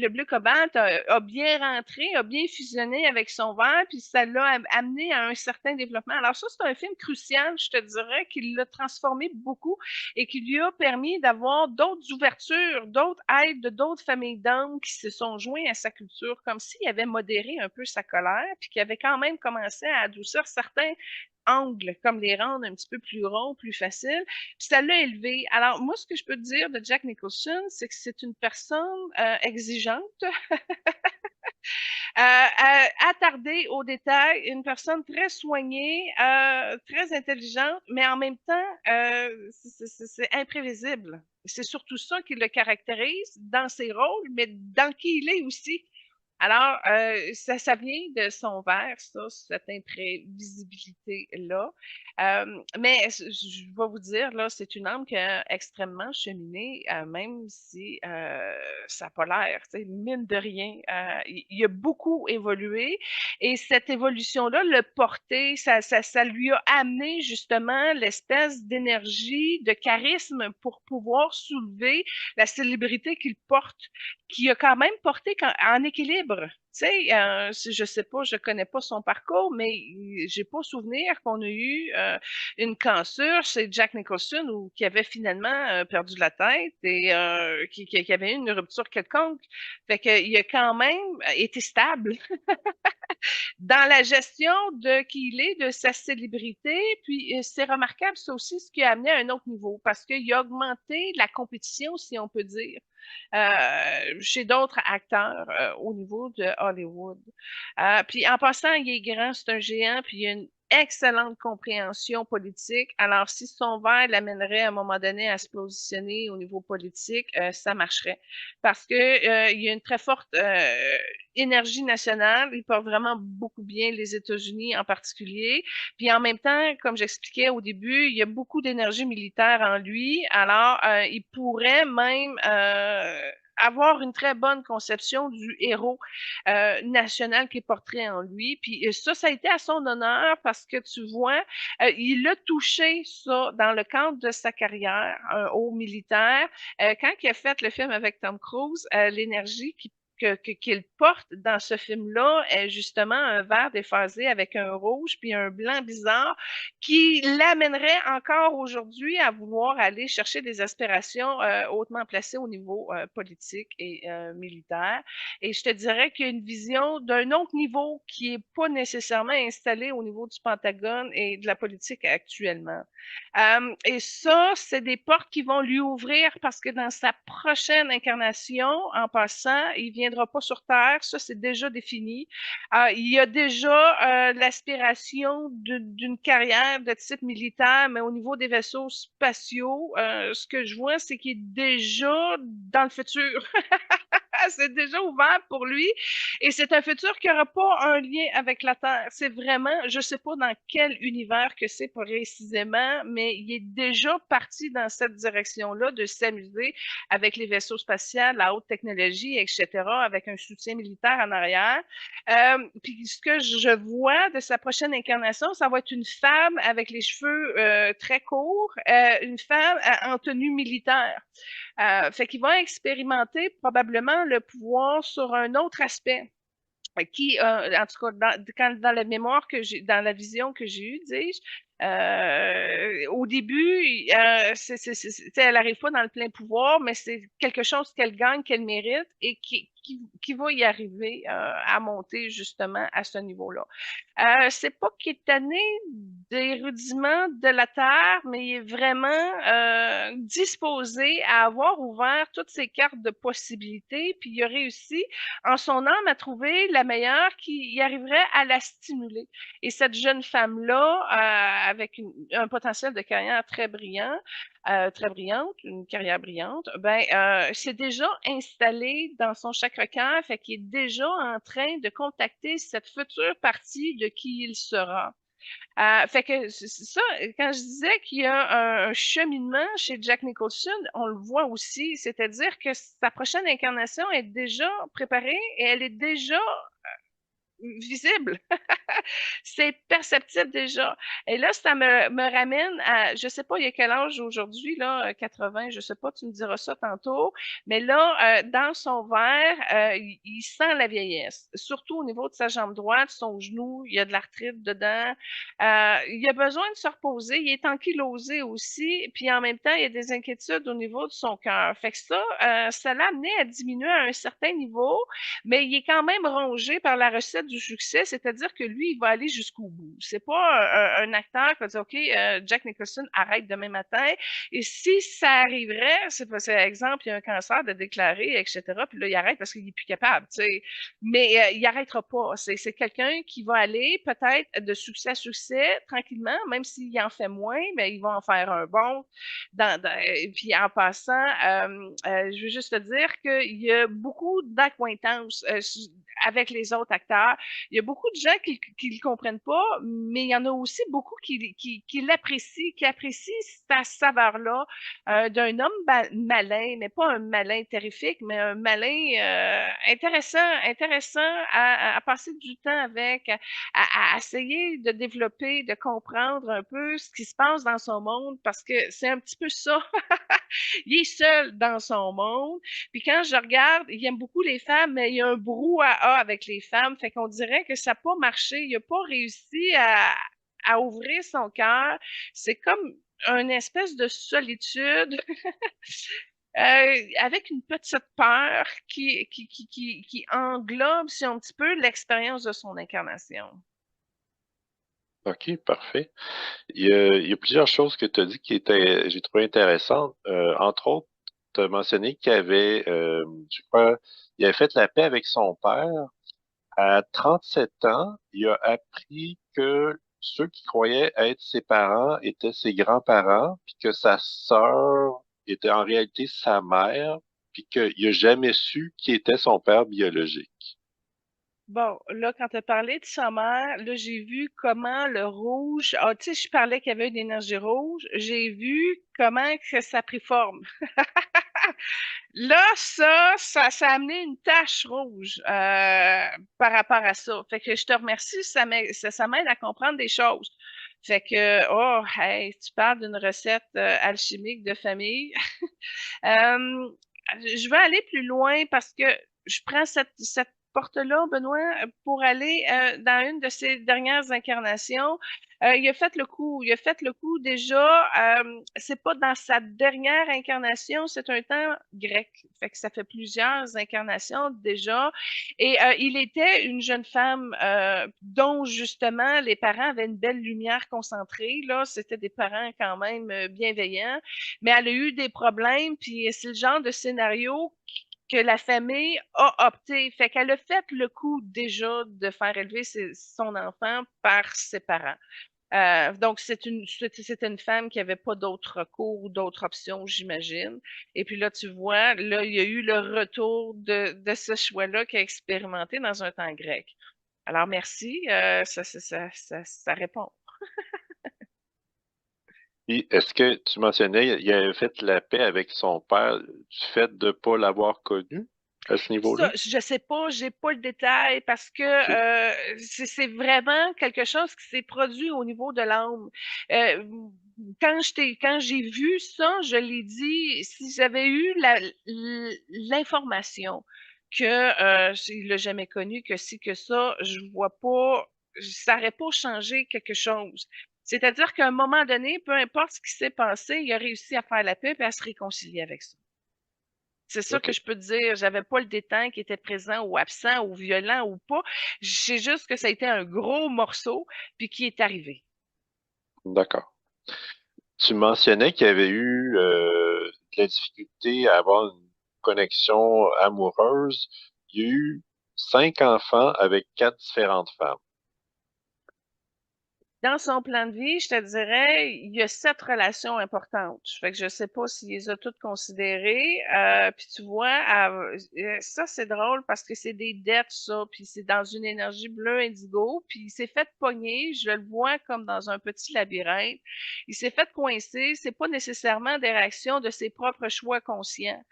bleu cobalt a bien rentré, a bien fusionné avec son vert, puis ça l'a amené à un certain développement. Alors ça, c'est un film crucial, je te dirais, qui l'a transformé beaucoup et qui lui a permis d'avoir d'autres ouvertures, d'autres aides de d'autres familles d'hommes qui se sont joints à sa culture, comme s'il avait modéré un peu sa colère, puis qu'il avait quand même commencé à adoucir certains angles, comme les rendre un petit peu plus ronds, plus faciles. Puis ça l'a élevé. Alors, moi, ce que je peux te dire de Jack Nicholson, c'est que c'est une personne exigeante, attardée aux détails, une personne très soignée, très intelligente, mais en même temps, c'est imprévisible. C'est surtout ça qui le caractérise dans ses rôles, mais dans qui il est aussi. Alors, ça vient de son verre, ça, cette imprévisibilité-là. Mais je vais vous dire, là, c'est une âme qui a extrêmement cheminé, même si ça n'a pas l'air, tu sais, mine de rien. Il a beaucoup évolué et cette évolution-là l'a porté, ça lui a amené justement l'espèce d'énergie, de charisme pour pouvoir soulever la célébrité qu'il porte qui a quand même porté en équilibre. Tu sais, je sais pas, je connais pas son parcours, mais j'ai pas souvenir qu'on a eu une cassure chez Jack Nicholson ou qui avait finalement perdu la tête et qui avait eu une rupture quelconque. Fait qu'il a quand même été stable dans la gestion de qui il est, de sa célébrité. Puis c'est remarquable, c'est aussi ce qui a amené à un autre niveau parce qu'il a augmenté la compétition, si on peut dire, chez d'autres acteurs au niveau de Hollywood. Puis en passant, il est grand, c'est un géant, puis il a une excellente compréhension politique. Alors, si son verre l'amènerait à un moment donné à se positionner au niveau politique, ça marcherait. Parce que il y a une très forte énergie nationale. Il porte vraiment beaucoup bien les États-Unis en particulier. Puis en même temps, comme j'expliquais au début, il y a beaucoup d'énergie militaire en lui. Alors, il pourrait même avoir une très bonne conception du héros national qui est porté en lui. Puis ça a été à son honneur parce que tu vois, il a touché ça dans le cadre de sa carrière au militaire. Quand il a fait le film avec Tom Cruise, l'énergie qu'il porte dans ce film-là est justement un vert déphasé avec un rouge puis un blanc bizarre qui l'amènerait encore aujourd'hui à vouloir aller chercher des aspirations hautement placées au niveau politique et militaire. Et je te dirais qu'il y a une vision d'un autre niveau qui est pas nécessairement installée au niveau du Pentagone et de la politique actuellement. Et ça, c'est des portes qui vont lui ouvrir parce que dans sa prochaine incarnation, en passant, il viendra pas sur Terre. Ça, c'est déjà défini. Il y a déjà l'aspiration d'une carrière de type militaire, mais au niveau des vaisseaux spatiaux, ce que je vois, c'est qu'il est déjà dans le futur. C'est déjà ouvert pour lui et c'est un futur qui n'aura pas un lien avec la Terre. C'est vraiment, je ne sais pas dans quel univers que c'est précisément, mais il est déjà parti dans cette direction-là de s'amuser avec les vaisseaux spatials, la haute technologie, etc., avec un soutien militaire en arrière. Puis ce que je vois de sa prochaine incarnation, ça va être une femme avec les cheveux très courts, une femme en tenue militaire. Fait qu'il va expérimenter probablement le pouvoir sur un autre aspect qui, en tout cas, dans la mémoire que j'ai, dans la vision que j'ai eue, dis-je, au début, elle n'arrive pas dans le plein pouvoir, mais c'est quelque chose qu'elle gagne, qu'elle mérite et qui va y arriver à monter justement à ce niveau-là. C'est pas qu'il est tanné des rudiments de la Terre, mais il est vraiment disposé à avoir ouvert toutes ces cartes de possibilités, puis il a réussi en son âme à trouver la meilleure qui y arriverait à la stimuler. Et cette jeune femme-là, avec un potentiel de carrière très brillant, très brillante, une carrière brillante, ben, s'est déjà installée dans son chakra-cœur, fait qu'il est déjà en train de contacter cette future partie de qui il sera. Fait que c'est ça, quand je disais qu'il y a un cheminement chez Jack Nicholson, on le voit aussi, c'est-à-dire que sa prochaine incarnation est déjà préparée et elle est déjà visible. C'est perceptible déjà. Et là, ça me ramène à, je sais pas, il y a quel âge aujourd'hui, là, 80, je sais pas, tu me diras ça tantôt, mais là, dans son verre, il sent la vieillesse, surtout au niveau de sa jambe droite, son genou, il y a de l'arthrite dedans. Il a besoin de se reposer, il est ankylosé aussi, puis en même temps, il y a des inquiétudes au niveau de son cœur. Fait que ça l'a amené à diminuer à un certain niveau, mais il est quand même rongé par la recette du succès, c'est-à-dire que lui, il va aller jusqu'au bout. C'est pas un acteur qui va dire, OK, Jack Nicholson arrête demain matin. Et si ça arriverait, c'est parce que, exemple, il y a un cancer de déclarer, etc., puis là, il arrête parce qu'il est plus capable, tu sais. Mais il arrêtera pas. C'est quelqu'un qui va aller peut-être de succès à succès, tranquillement, même s'il en fait moins, mais il va en faire un bon. Puis en passant, je veux juste te dire qu'il y a beaucoup d'acquaintances avec les autres acteurs. Il y a beaucoup de gens qui le comprennent pas, mais il y en a aussi beaucoup qui l'apprécient, qui apprécient cette saveur-là d'un homme malin, mais pas un malin terrifique, mais un malin intéressant à passer du temps avec, à essayer de développer, de comprendre un peu ce qui se passe dans son monde, parce que c'est un petit peu ça Il est seul dans son monde. Puis quand je regarde, il aime beaucoup les femmes, mais il y a un brouhaha avec les femmes. Fait qu'on dirait que ça n'a pas marché. Il n'a pas réussi à ouvrir son cœur. C'est comme une espèce de solitude avec une petite peur qui englobe, si un petit peu, l'expérience de son incarnation. OK, parfait. Il y a plusieurs choses que tu as dit qui étaient, j'ai trouvé intéressantes. Entre autres, tu as mentionné qu'il avait, je crois, il avait fait la paix avec son père. À 37 ans, il a appris que ceux qui croyaient être ses parents étaient ses grands-parents, puis que sa sœur était en réalité sa mère, puis qu'il n'a jamais su qui était son père biologique. Bon, là, quand tu as parlé de sa mère, là, j'ai vu comment le rouge, ah, tu sais, je parlais qu'il y avait une énergie rouge, j'ai vu comment que ça a pris forme. Là, ça a amené une tache rouge par rapport à ça. Fait que je te remercie, ça m'aide à comprendre des choses. Fait que, oh, hey, tu parles d'une recette alchimique de famille. Euh, je vais aller plus loin parce que je prends cette porte-là, Benoît, pour aller dans une de ses dernières incarnations. Il a fait le coup. Il a fait le coup déjà. C'est pas dans sa dernière incarnation, c'est un temps grec. Fait que ça fait plusieurs incarnations déjà. Et il était une jeune femme dont justement les parents avaient une belle lumière concentrée. Là, c'était des parents quand même bienveillants, mais elle a eu des problèmes. Puis c'est le genre de scénario que la famille a opté. Fait qu'elle a fait le coup déjà de faire élever son enfant par ses parents. Donc, c'était une femme qui avait pas d'autre recours ou d'autres options, j'imagine. Et puis là, tu vois, là, il y a eu le retour de ce choix-là qu'elle a expérimenté dans un temps grec. Alors, merci. Ça répond. Puis, est-ce que tu mentionnais, il avait fait la paix avec son père du fait de ne pas l'avoir connu à ce niveau-là? Ça, je sais pas, j'ai pas le détail parce que OK. c'est vraiment quelque chose qui s'est produit au niveau de l'âme. Euh, quand j'ai vu ça, je l'ai dit, si j'avais eu l'information que il l'a jamais connu, que si que ça, je vois pas, ça n'aurait pas changé quelque chose. C'est-à-dire qu'à un moment donné, peu importe ce qui s'est passé, il a réussi à faire la paix et à se réconcilier avec ça. C'est ça que OK. je peux te dire. J'avais pas le détail qui était présent ou absent ou violent ou pas. C'est juste que ça a été un gros morceau puis qui est arrivé. D'accord. Tu mentionnais qu'il y avait eu de la difficulté à avoir une connexion amoureuse. Il y a eu 5 enfants avec 4 différentes femmes. Dans son plan de vie, je te dirais, il y a 7 relations importantes. Fait que je sais pas s'il les a toutes considérées. Puis tu vois, ça c'est drôle parce que c'est des dettes, ça, puis c'est dans une énergie bleue indigo, puis il s'est fait pogner, je le vois comme dans un petit labyrinthe. Il s'est fait coincer, c'est pas nécessairement des réactions de ses propres choix conscients.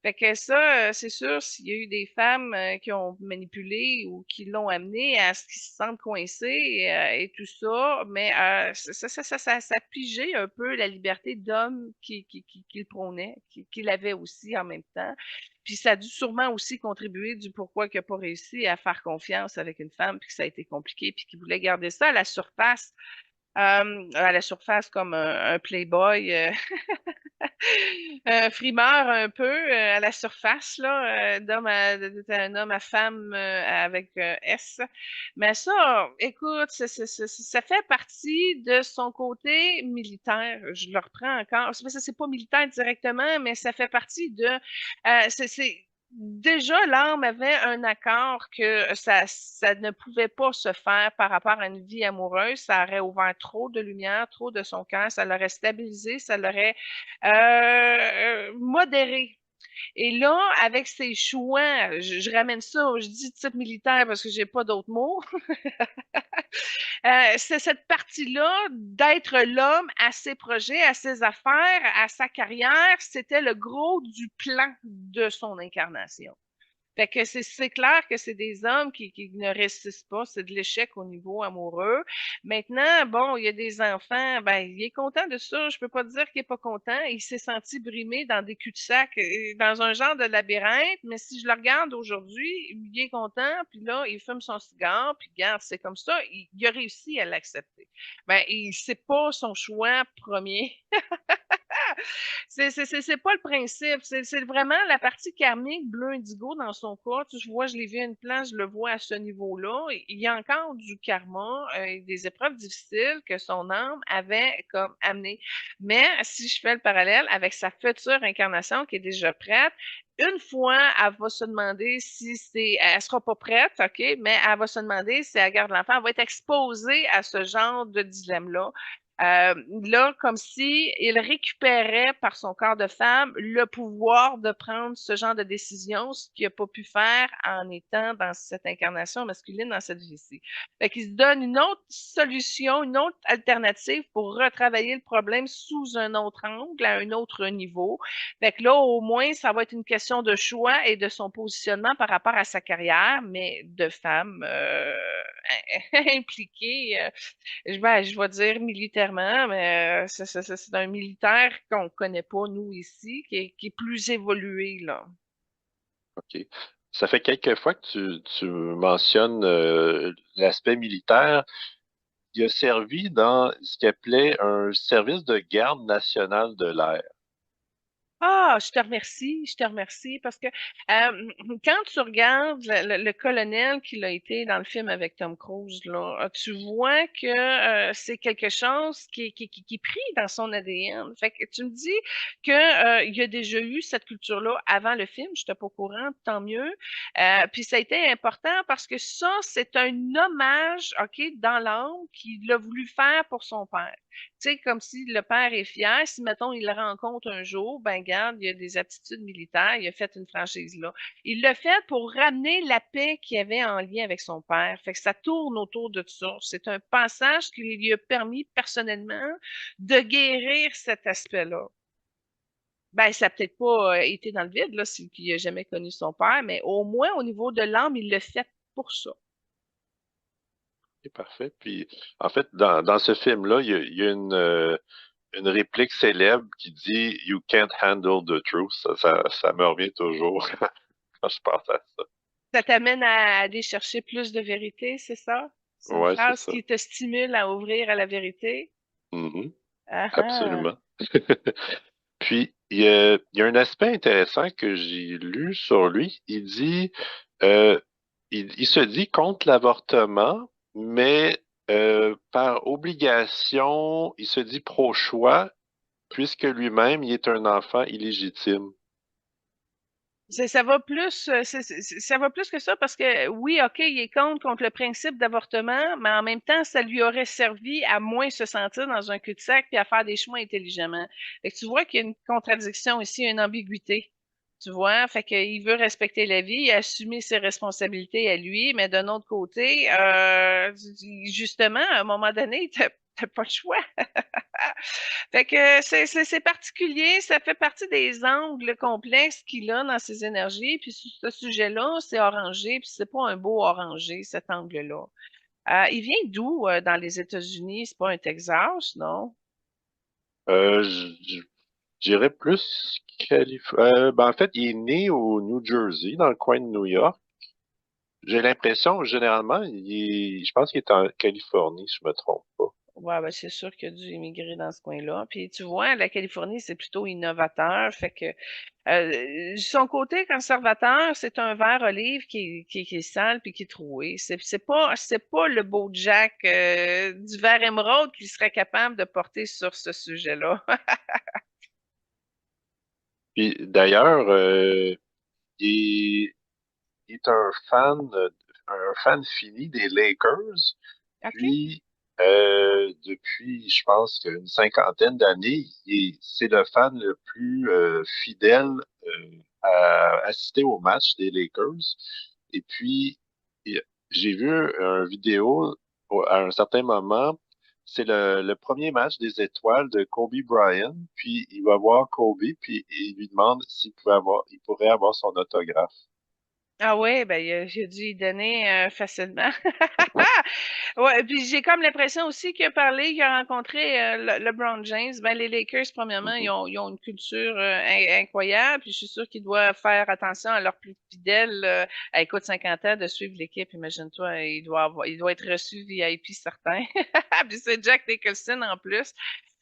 Fait que ça, c'est sûr, s'il y a eu des femmes qui ont manipulé ou qui l'ont amené à ce qu'ils se sentent coincés et tout ça, mais ça a pigé un peu la liberté d'homme qu'il prônait, qu'il avait aussi en même temps. Puis ça a dû sûrement aussi contribuer du pourquoi il n'a pas réussi à faire confiance avec une femme, puis que ça a été compliqué, puis qu'il voulait garder ça à la surface comme un playboy. Frimeur un peu à la surface, là, un homme à femme avec S. Mais ça, écoute, ça fait partie de son côté militaire. Je le reprends encore. C'est pas militaire directement, mais ça fait partie de. Déjà, l'âme avait un accord que ça ne pouvait pas se faire par rapport à une vie amoureuse. Ça aurait ouvert trop de lumière, trop de son cœur. Ça l'aurait stabilisé, ça l'aurait modéré. Et là, avec ses choix, je ramène ça, je dis type militaire parce que j'ai pas d'autres mots. C'est cette partie-là d'être l'homme à ses projets, à ses affaires, à sa carrière, c'était le gros du plan de son incarnation. Fait que c'est clair que c'est des hommes qui ne résistent pas, c'est de l'échec au niveau amoureux. Maintenant, bon, il y a des enfants, ben, il est content de ça, je peux pas dire qu'il est pas content. Il s'est senti brimé dans des cul-de-sac, dans un genre de labyrinthe, mais si je le regarde aujourd'hui, il est content, puis là, il fume son cigare, puis regarde, c'est comme ça, il a réussi à l'accepter. Ben, c'est pas son choix premier. C'est pas le principe. C'est vraiment la partie karmique bleu indigo dans son cas. Tu, je vois, je l'ai vu à une place, je le vois à ce niveau-là. Il y a encore du karma, des épreuves difficiles que son âme avait comme amené. Mais si je fais le parallèle avec sa future incarnation qui est déjà prête, une fois, elle va se demander si c'est, elle sera pas prête, OK, mais elle va se demander si elle garde l'enfant, elle va être exposée à ce genre de dilemme-là. Là, comme si il récupérait par son corps de femme le pouvoir de prendre ce genre de décision, ce qu'il n'a pas pu faire en étant dans cette incarnation masculine dans cette vie-ci. Fait qu'il se donne une autre solution, une autre alternative pour retravailler le problème sous un autre angle, à un autre niveau. Fait que là, au moins, ça va être une question de choix et de son positionnement par rapport à sa carrière, mais de femme impliquée. Je vais dire militairement, mais c'est un militaire qu'on ne connaît pas, nous, ici, qui est plus évolué, là. OK. Ça fait quelques fois que tu mentionnes l'aspect militaire. Il a servi dans ce qu'il appelait un service de garde nationale de l'air. Ah, je te remercie parce que quand tu regardes le colonel qu'il a été dans le film avec Tom Cruise, là, tu vois que c'est quelque chose qui est pris dans son ADN. Fait que tu me dis que il y a déjà eu cette culture-là avant le film, je n'étais pas au courant, tant mieux. Puis ça a été important parce que ça, c'est un hommage, OK, dans l'âme qu'il a voulu faire pour son père. Tu sais, comme si le père est fier, si, mettons, il le rencontre un jour, ben, garde, il a des aptitudes militaires, il a fait une franchise là. Il l'a fait pour ramener la paix qu'il y avait en lien avec son père. Fait que ça tourne autour de ça. C'est un passage qui lui a permis personnellement de guérir cet aspect-là. Ben, ça n'a peut-être pas été dans le vide, là, s'il n'a jamais connu son père, mais au moins au niveau de l'âme, il l'a fait pour ça. C'est parfait. Puis, en fait, dans ce film-là, il y a une réplique célèbre qui dit You can't handle the truth. Ça me revient toujours quand je pense à ça. Ça t'amène à aller chercher plus de vérité, c'est ça? C'est une Ouais, c'est phrase ça. qui te stimule à ouvrir à la vérité? Mhm. Ah ah! Absolument. Puis, il y a un aspect intéressant que j'ai lu sur lui. Il dit, euh, il se dit contre l'avortement, mais par obligation, il se dit pro-choix, puisque lui-même, il est un enfant illégitime. Ça va plus, ça va plus que ça parce que oui, OK, il est contre le principe d'avortement, mais en même temps, ça lui aurait servi à moins se sentir dans un cul-de-sac puis à faire des choix intelligemment. Fait que tu vois qu'il y a une contradiction ici, une ambiguïté. Tu vois? Fait qu'il veut respecter la vie, assumer ses responsabilités à lui, mais d'un autre côté, justement, à un moment donné, t'as pas le choix. Fait que c'est particulier, ça fait partie des angles complexes qu'il a dans ses énergies. Puis sur ce sujet-là, c'est orangé, puis c'est pas un beau orangé, cet angle-là. Il vient d'où dans les États-Unis? C'est pas un Texas, non? Euh, j- j- J'irais plus ben, en fait, il est né au New Jersey, dans le coin de New York. J'ai l'impression, généralement, je pense qu'il est en Californie, si je me trompe pas. Ouais, ben c'est sûr qu'il a dû émigrer dans ce coin-là. Puis tu vois, la Californie, c'est plutôt innovateur. Fait que son côté conservateur, c'est un vert olive qui est sale puis qui est troué. C'est pas le beau Jack du vert émeraude qu'il serait capable de porter sur ce sujet-là. Puis d'ailleurs, il est, il est un fan fini des Lakers. OK? Puis, depuis, je pense qu'une cinquantaine d'années, c'est le fan le plus fidèle à assister au match des Lakers. Et puis, il- j'ai vu une vidéo à un certain moment. C'est le premier match des étoiles de Kobe Bryant. Puis, il va voir Kobe, puis il lui demande s'il pourrait avoir son autographe. Ah ouais, ben il a dû y donner facilement. Ouais, puis j'ai comme l'impression aussi qu'il a parlé, qu'il a rencontré LeBron James. Ben, les Lakers, premièrement, Mhm. ils ont une culture incroyable, puis je suis sûre qu'ils doivent faire attention à leurs plus fidèles. Écoute, 50 ans de suivre l'équipe, imagine-toi, il doit être reçu VIP certain. Puis c'est Jack Nicholson en plus.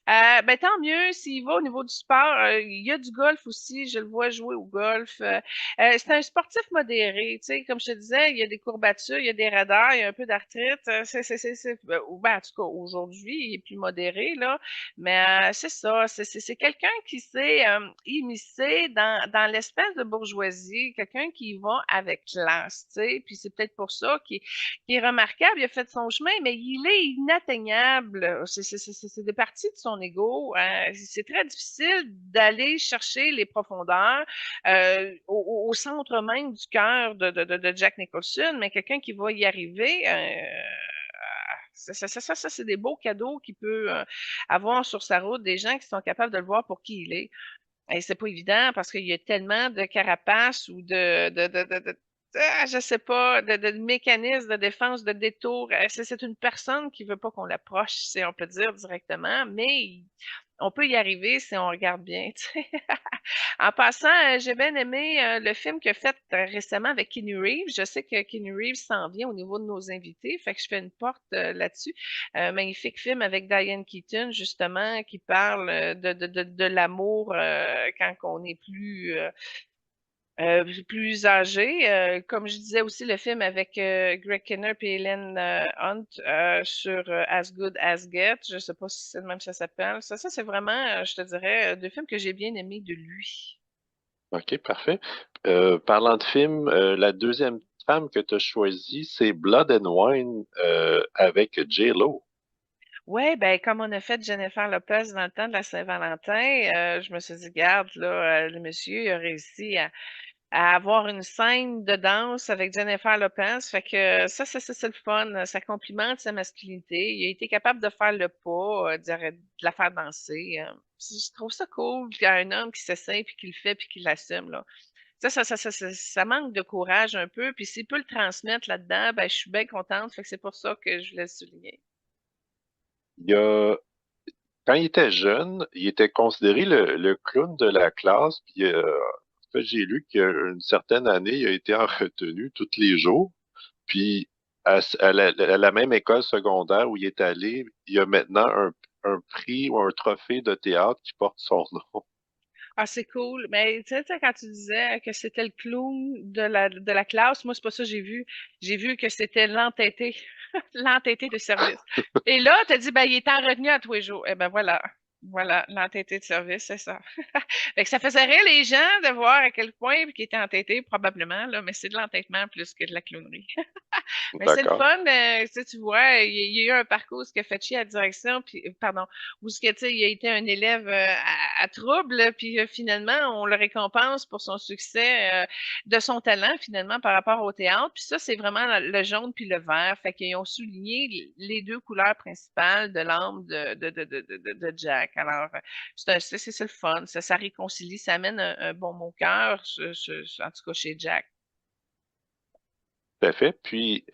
Ben, tant mieux s'il va au niveau du sport. Il y a du golf aussi, je le vois jouer au golf. C'est un sportif modéré, tu sais, comme je te disais, il y a des courbatures, il y a des radars, il y a un peu d'arthrite. Ou ben, en tout cas, aujourd'hui, il est plus modéré, là. Mais c'est ça, c'est quelqu'un qui s'est immiscé dans l'espèce de bourgeoisie, quelqu'un qui va avec classe, tu sais. Puis c'est peut-être pour ça qu'il est remarquable, il a fait son chemin, mais il est inatteignable. C'est des parties de son ego. C'est très difficile d'aller chercher les profondeurs au centre même du cœur de Jack Nicholson, mais quelqu'un qui va y arriver, c'est des beaux cadeaux qu'il peut avoir sur sa route, des gens qui sont capables de le voir pour qui il est. Et c'est pas évident parce qu'il y a tellement de carapaces ou je sais pas, de mécanismes de défense, de détour. C'est une personne qui veut pas qu'on l'approche, si on peut dire directement, mais on peut y arriver si on regarde bien, tu sais. En passant, j'ai bien aimé le film qu'il a fait récemment avec Keanu Reeves. Je sais que Keanu Reeves s'en vient au niveau de nos invités, fait que je fais une porte là-dessus. Magnifique film avec Diane Keaton, justement, qui parle de l'amour quand on est plus âgé. Comme je disais aussi, le film avec Greg Kinnear et Helen Hunt sur As Good As Get. Je sais pas si c'est le même que ça s'appelle. Ça c'est vraiment, je te dirais, deux films que j'ai bien aimés de lui. OK, parfait. Parlant de film, la deuxième femme que tu as choisie, c'est Blood and Wine avec J-Lo. Ouais, ben comme on a fait Jennifer Lopez dans le temps de la Saint-Valentin, je me suis dit, garde, là, le monsieur il a réussi à avoir une scène de danse avec Jennifer Lopez. Fait que c'est le fun. Ça complimente sa masculinité. Il a été capable de faire le pas, de la faire danser. Je trouve ça cool qu'il y a un homme qui s'essaie puis qui le fait puis qui l'assume, là. Ça manque de courage un peu. Puis s'il peut le transmettre là-dedans, ben, je suis bien contente. Fait que c'est pour ça que je voulais le souligner. Il y a, quand il était jeune, il était considéré le clown de la classe. Puis, en fait, j'ai lu qu'une certaine année, il a été en retenue tous les jours. Puis, à la même école secondaire où il est allé, il y a maintenant un prix ou un trophée de théâtre qui porte son nom. Ah, c'est cool. Mais tu sais, quand tu disais que c'était le clown de la classe, moi, c'est pas ça que j'ai vu. J'ai vu que c'était l'entêté, l'entêté de service. Et là, tu as dit, ben, il est en retenue à tous les jours. Eh ben voilà. Voilà, l'entêté de service, c'est ça. Fait que ça faisait rire les gens de voir à quel point il était entêté, probablement, là, mais c'est de l'entêtement plus que de la clownerie. Mais c'est le D'accord. fun, tu sais, tu vois, il y a eu un parcours ce qui a fait chier à la direction, puis pardon, où ce que tu sais, il a été un élève à trouble, là, puis finalement, on le récompense pour son succès de son talent finalement par rapport au théâtre. Puis ça, c'est vraiment le jaune puis le vert. Fait qu'ils ont souligné les deux couleurs principales de l'âme de Jack. Alors, c'est le fun. Ça réconcilie, ça amène un bon mot au cœur, en tout cas chez Jack. Tout à fait. Puis,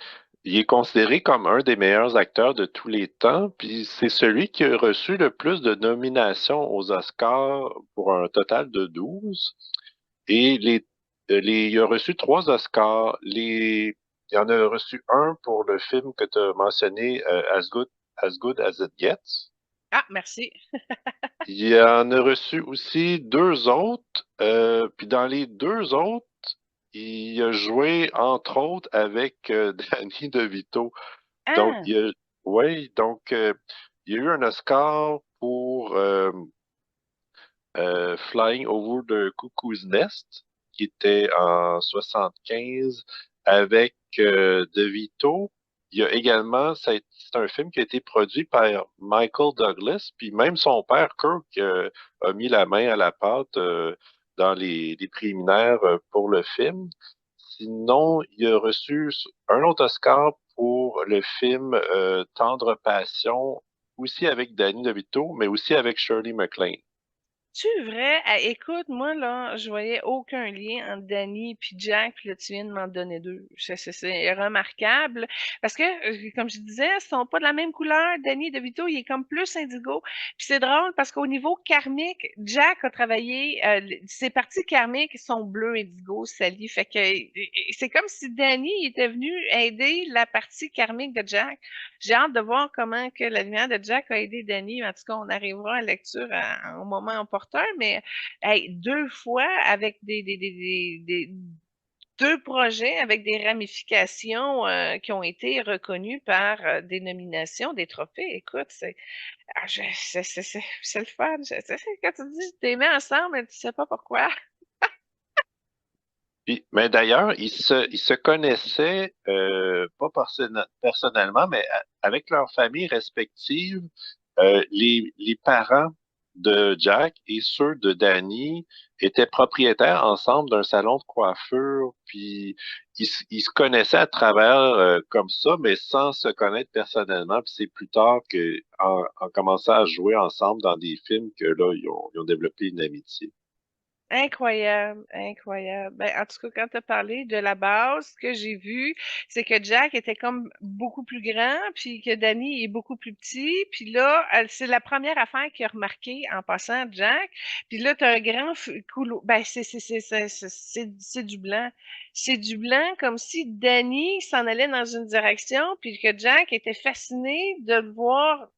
il est considéré comme un des meilleurs acteurs de tous les temps. Puis, c'est celui qui a reçu le plus de nominations aux Oscars pour un total de 12. Et il a reçu 3 Oscars. Il en a reçu un pour le film que tu as mentionné, As Good As It Gets. Ah, merci. Il en a reçu aussi 2 autres. Puis dans les 2 autres, il a joué entre autres avec Danny DeVito. Donc, Ah, ouais, donc il y a eu un Oscar pour Flying Over the Cuckoo's Nest, qui était en 75 avec DeVito. Il y a également, c'est un film qui a été produit par Michael Douglas, puis même son père, Kirk, a mis la main à la pâte dans les préliminaires pour le film. Sinon, il a reçu un autre Oscar pour le film Tendre Passion, aussi avec Danny DeVito, mais aussi avec Shirley MacLaine. Tu vrai? Ah, écoute, moi, là, je voyais aucun lien entre Danny puis Jack, puis là, tu viens de m'en donner deux. C'est remarquable. Parce que, comme je disais, ils sont pas de la même couleur. Danny DeVito, il est comme plus indigo. Puis c'est drôle parce qu'au niveau karmique, Jack a travaillé, ses parties karmiques sont bleues indigo, Sally. Fait que c'est comme si Danny était venu aider la partie karmique de Jack. J'ai hâte de voir comment que la lumière de Jack a aidé Danny. En tout cas, on arrivera à la lecture au moment opportun, mais hey, deux fois avec deux projets avec des ramifications qui ont été reconnues par des nominations, des trophées. Écoute, c'est le fun. Quand tu dis t'es mis ensemble, mais tu sais pas pourquoi. Puis, mais d'ailleurs, ils se connaissaient, pas personnellement, mais avec leurs familles respectives. Les parents de Jack et ceux de Danny étaient propriétaires ensemble d'un salon de coiffure, puis ils se connaissaient à travers comme ça, mais sans se connaître personnellement. Puis c'est plus tard que, en commençant à jouer ensemble dans des films, que là, ils ont développé une amitié. Incroyable, incroyable. Ben, en tout cas, quand tu as parlé de la base, ce que j'ai vu, c'est que Jack était comme beaucoup plus grand, puis que Danny est beaucoup plus petit. Puis là, c'est la première affaire qu'il a remarqué en passant Jack. Puis là, tu as un grand couloir. Ben, c'est du blanc. C'est du blanc comme si Danny s'en allait dans une direction, puis que Jack était fasciné de le voir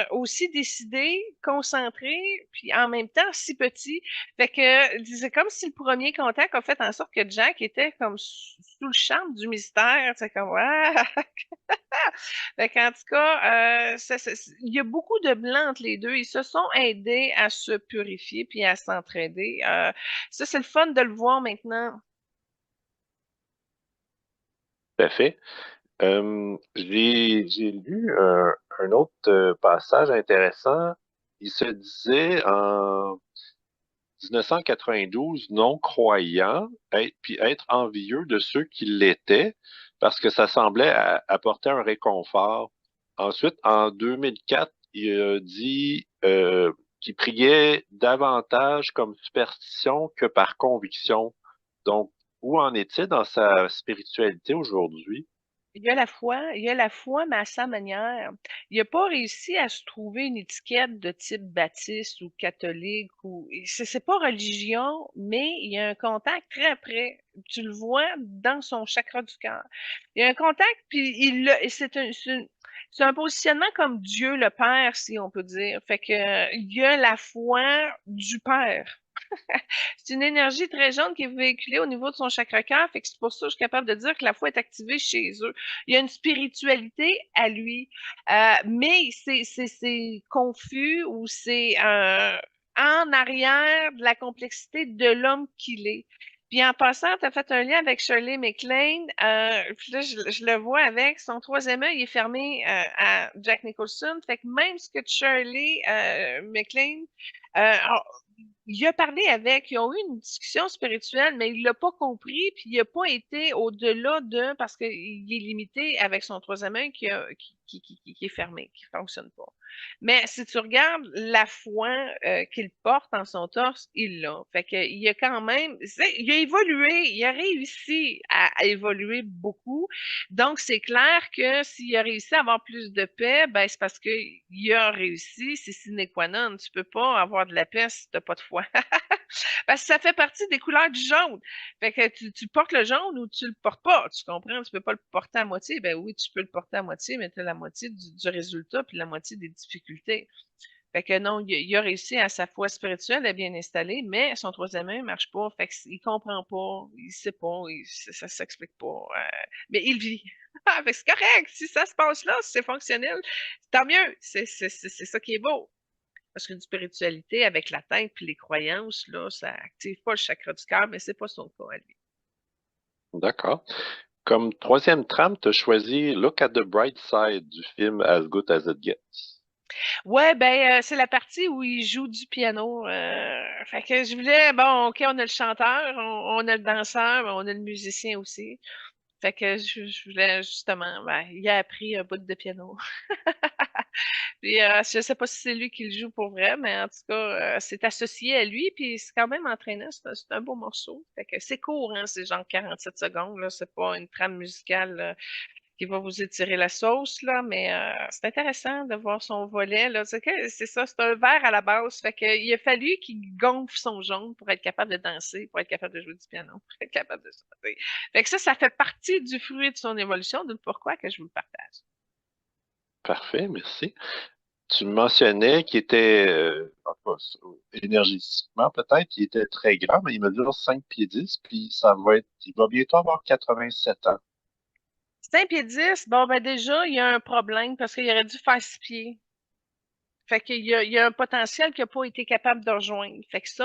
aussi décidé, concentré, puis en même temps si petit. Fait que c'est comme si le premier contact a fait en sorte que Jack était comme sous le charme du mystère. C'est comme ah! Fait qu'en tout cas, il y a beaucoup de blanc entre les deux. Ils se sont aidés à se purifier puis à s'entraider. Ça, c'est le fun de le voir maintenant. Tout à fait. J'ai lu un autre passage intéressant. Il se disait en 1992 non-croyant, puis être envieux de ceux qui l'étaient, parce que ça semblait apporter un réconfort. Ensuite, en 2004, il a dit qu'il priait davantage comme superstition que par conviction. Donc, où en est-il dans sa spiritualité aujourd'hui? Il y a la foi, mais à sa manière. Il n'a pas réussi à se trouver une étiquette de type baptiste ou catholique ou c'est pas religion, mais il y a un contact très près. Tu le vois dans son chakra du cœur. Il y a un contact, puis c'est un positionnement comme Dieu le Père, si on peut dire. Fait que il y a la foi du Père. C'est une énergie très jaune qui est véhiculée au niveau de son chakra-cœur. Fait que c'est pour ça que je suis capable de dire que la foi est activée chez eux. Il y a une spiritualité à lui, mais c'est confus ou c'est en arrière de la complexité de l'homme qu'il est. Puis en passant, tu as fait un lien avec Shirley MacLaine. Puis là, je le vois avec son troisième œil est fermé à Jack Nicholson. Fait que même ce que Shirley MacLaine euh, il a parlé avec, ils ont eu une discussion spirituelle, mais il l'a pas compris, puis il a pas été au-delà de, parce qu'il est limité avec son troisième œil qui est fermé, qui fonctionne pas. Mais si tu regardes la foi qu'il porte en son torse, il l'a. Fait que, il a quand même, il a évolué, il a réussi à évoluer beaucoup. Donc, c'est clair que s'il a réussi à avoir plus de paix, ben, c'est parce qu'il a réussi, c'est sine qua non. Tu peux pas avoir de la paix si t'as pas de foi. Parce que ça fait partie des couleurs du jaune. Fait que tu portes le jaune ou tu le portes pas. Tu comprends? Tu peux pas le porter à moitié. Ben oui, tu peux le porter à moitié, mais tu as la moitié du résultat puis la moitié des difficultés. Fait que non, il a réussi à sa foi spirituelle est bien installée, mais son troisième œil marche pas. Fait qu'il comprend pas, il sait pas, ça s'explique pas. Mais il vit. Ah, fait que c'est correct. Si ça se passe là, si c'est fonctionnel, tant mieux. C'est ça qui est beau. Parce qu'une spiritualité avec la tête puis les croyances, là, ça active pas le chakra du cœur, mais c'est pas son cas à lui. D'accord. Comme troisième trame, tu as choisi Look at the Bright Side du film As Good as It Gets. Ouais, ben, c'est la partie où il joue du piano. Fait que je voulais, bon, OK, on a le chanteur, on a le danseur, mais on a le musicien aussi. Fait que je voulais justement, il a appris un bout de piano. Puis je sais pas si c'est lui qui le joue pour vrai, mais en tout cas, c'est associé à lui, puis c'est quand même entraînant, c'est un beau morceau. Fait que c'est court, hein, c'est genre 47 secondes, là, c'est pas une trame musicale qui va vous étirer la sauce, là, mais c'est intéressant de voir son volet, là. C'est ça, c'est un verre à la base. Fait que, il a fallu qu'il gonfle son jaune pour être capable de danser, pour être capable de jouer du piano, pour être capable de chanter. Fait que ça fait partie du fruit de son évolution, d'où pourquoi que je vous le partage. Parfait, merci. Tu mentionnais qu'il était, en tout cas, énergétiquement peut-être, il était très grand, mais il mesure 5 pieds 10, puis il va bientôt avoir 87 ans. 5 pieds 10, bon, ben déjà, il y a un problème parce qu'il aurait dû faire 6 pieds. Fait qu'il y a un potentiel qu'il n'a pas été capable de rejoindre. Fait que c'est